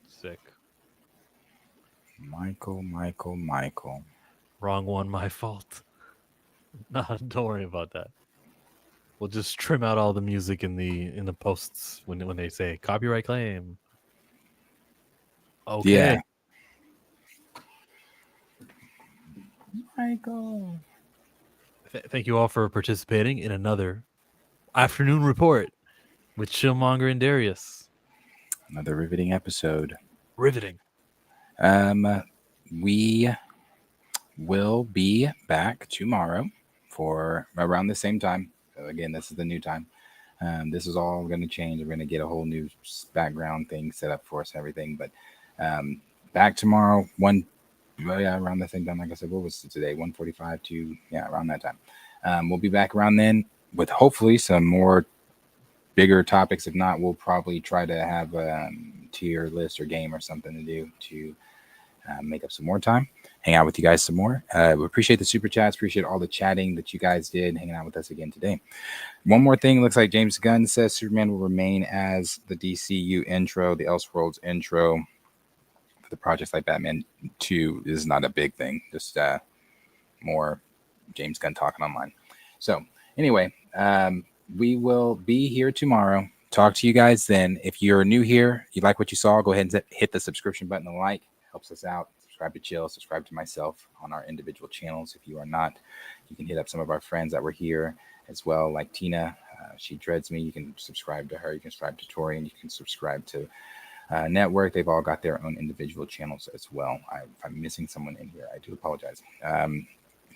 Sick. Michael. Wrong one, my fault. No, don't worry about that. We'll just trim out all the music in the posts when they say copyright claim. Okay. Yeah. Michael. Thank you all for participating in another afternoon report with ChillMonger and Darius. Another riveting episode. Riveting. We will be back tomorrow for around the same time. So again, this is the new time. This is all going to change. We're going to get a whole new background thing set up for us and everything. But back tomorrow, around the same time. Like I said, what was it today? 1:45 to around that time. We'll be back around then with hopefully some more bigger topics. If not, we'll probably try to have a tier list or game or something to do to make up some more time, hang out with you guys some more. We appreciate the super chats, appreciate all the chatting that you guys did, hanging out with us again today. One more thing, looks like James Gunn says Superman will remain as the DCU intro, the Elseworlds intro for the projects like Batman 2 is not a big thing, just more James Gunn talking online. So anyway, we will be here tomorrow. Talk to you guys then. If you're new here, you like what you saw, go ahead and hit the subscription button and like. Helps us out. Subscribe to Chill, subscribe to myself on our individual channels. If you are not, you can hit up some of our friends that were here as well, like Tina. She dreads me. You can subscribe to her. You can subscribe to Tori, and you can subscribe to Network. They've all got their own individual channels as well. If I'm missing someone in here, I do apologize.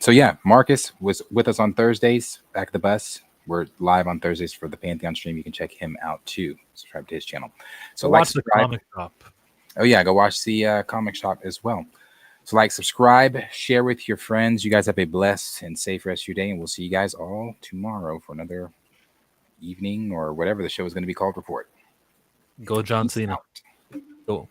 So yeah, Marcus was with us on Thursdays, back at the bus. We're live on Thursdays for the Pantheon stream. You can check him out too. Subscribe to his channel. So watch the comic shop. Oh yeah, go watch the comic shop as well. So like, subscribe, share with your friends. You guys have a blessed and safe rest of your day, and we'll see you guys all tomorrow for another evening or whatever the show is going to be called report. Go John Cena. Go.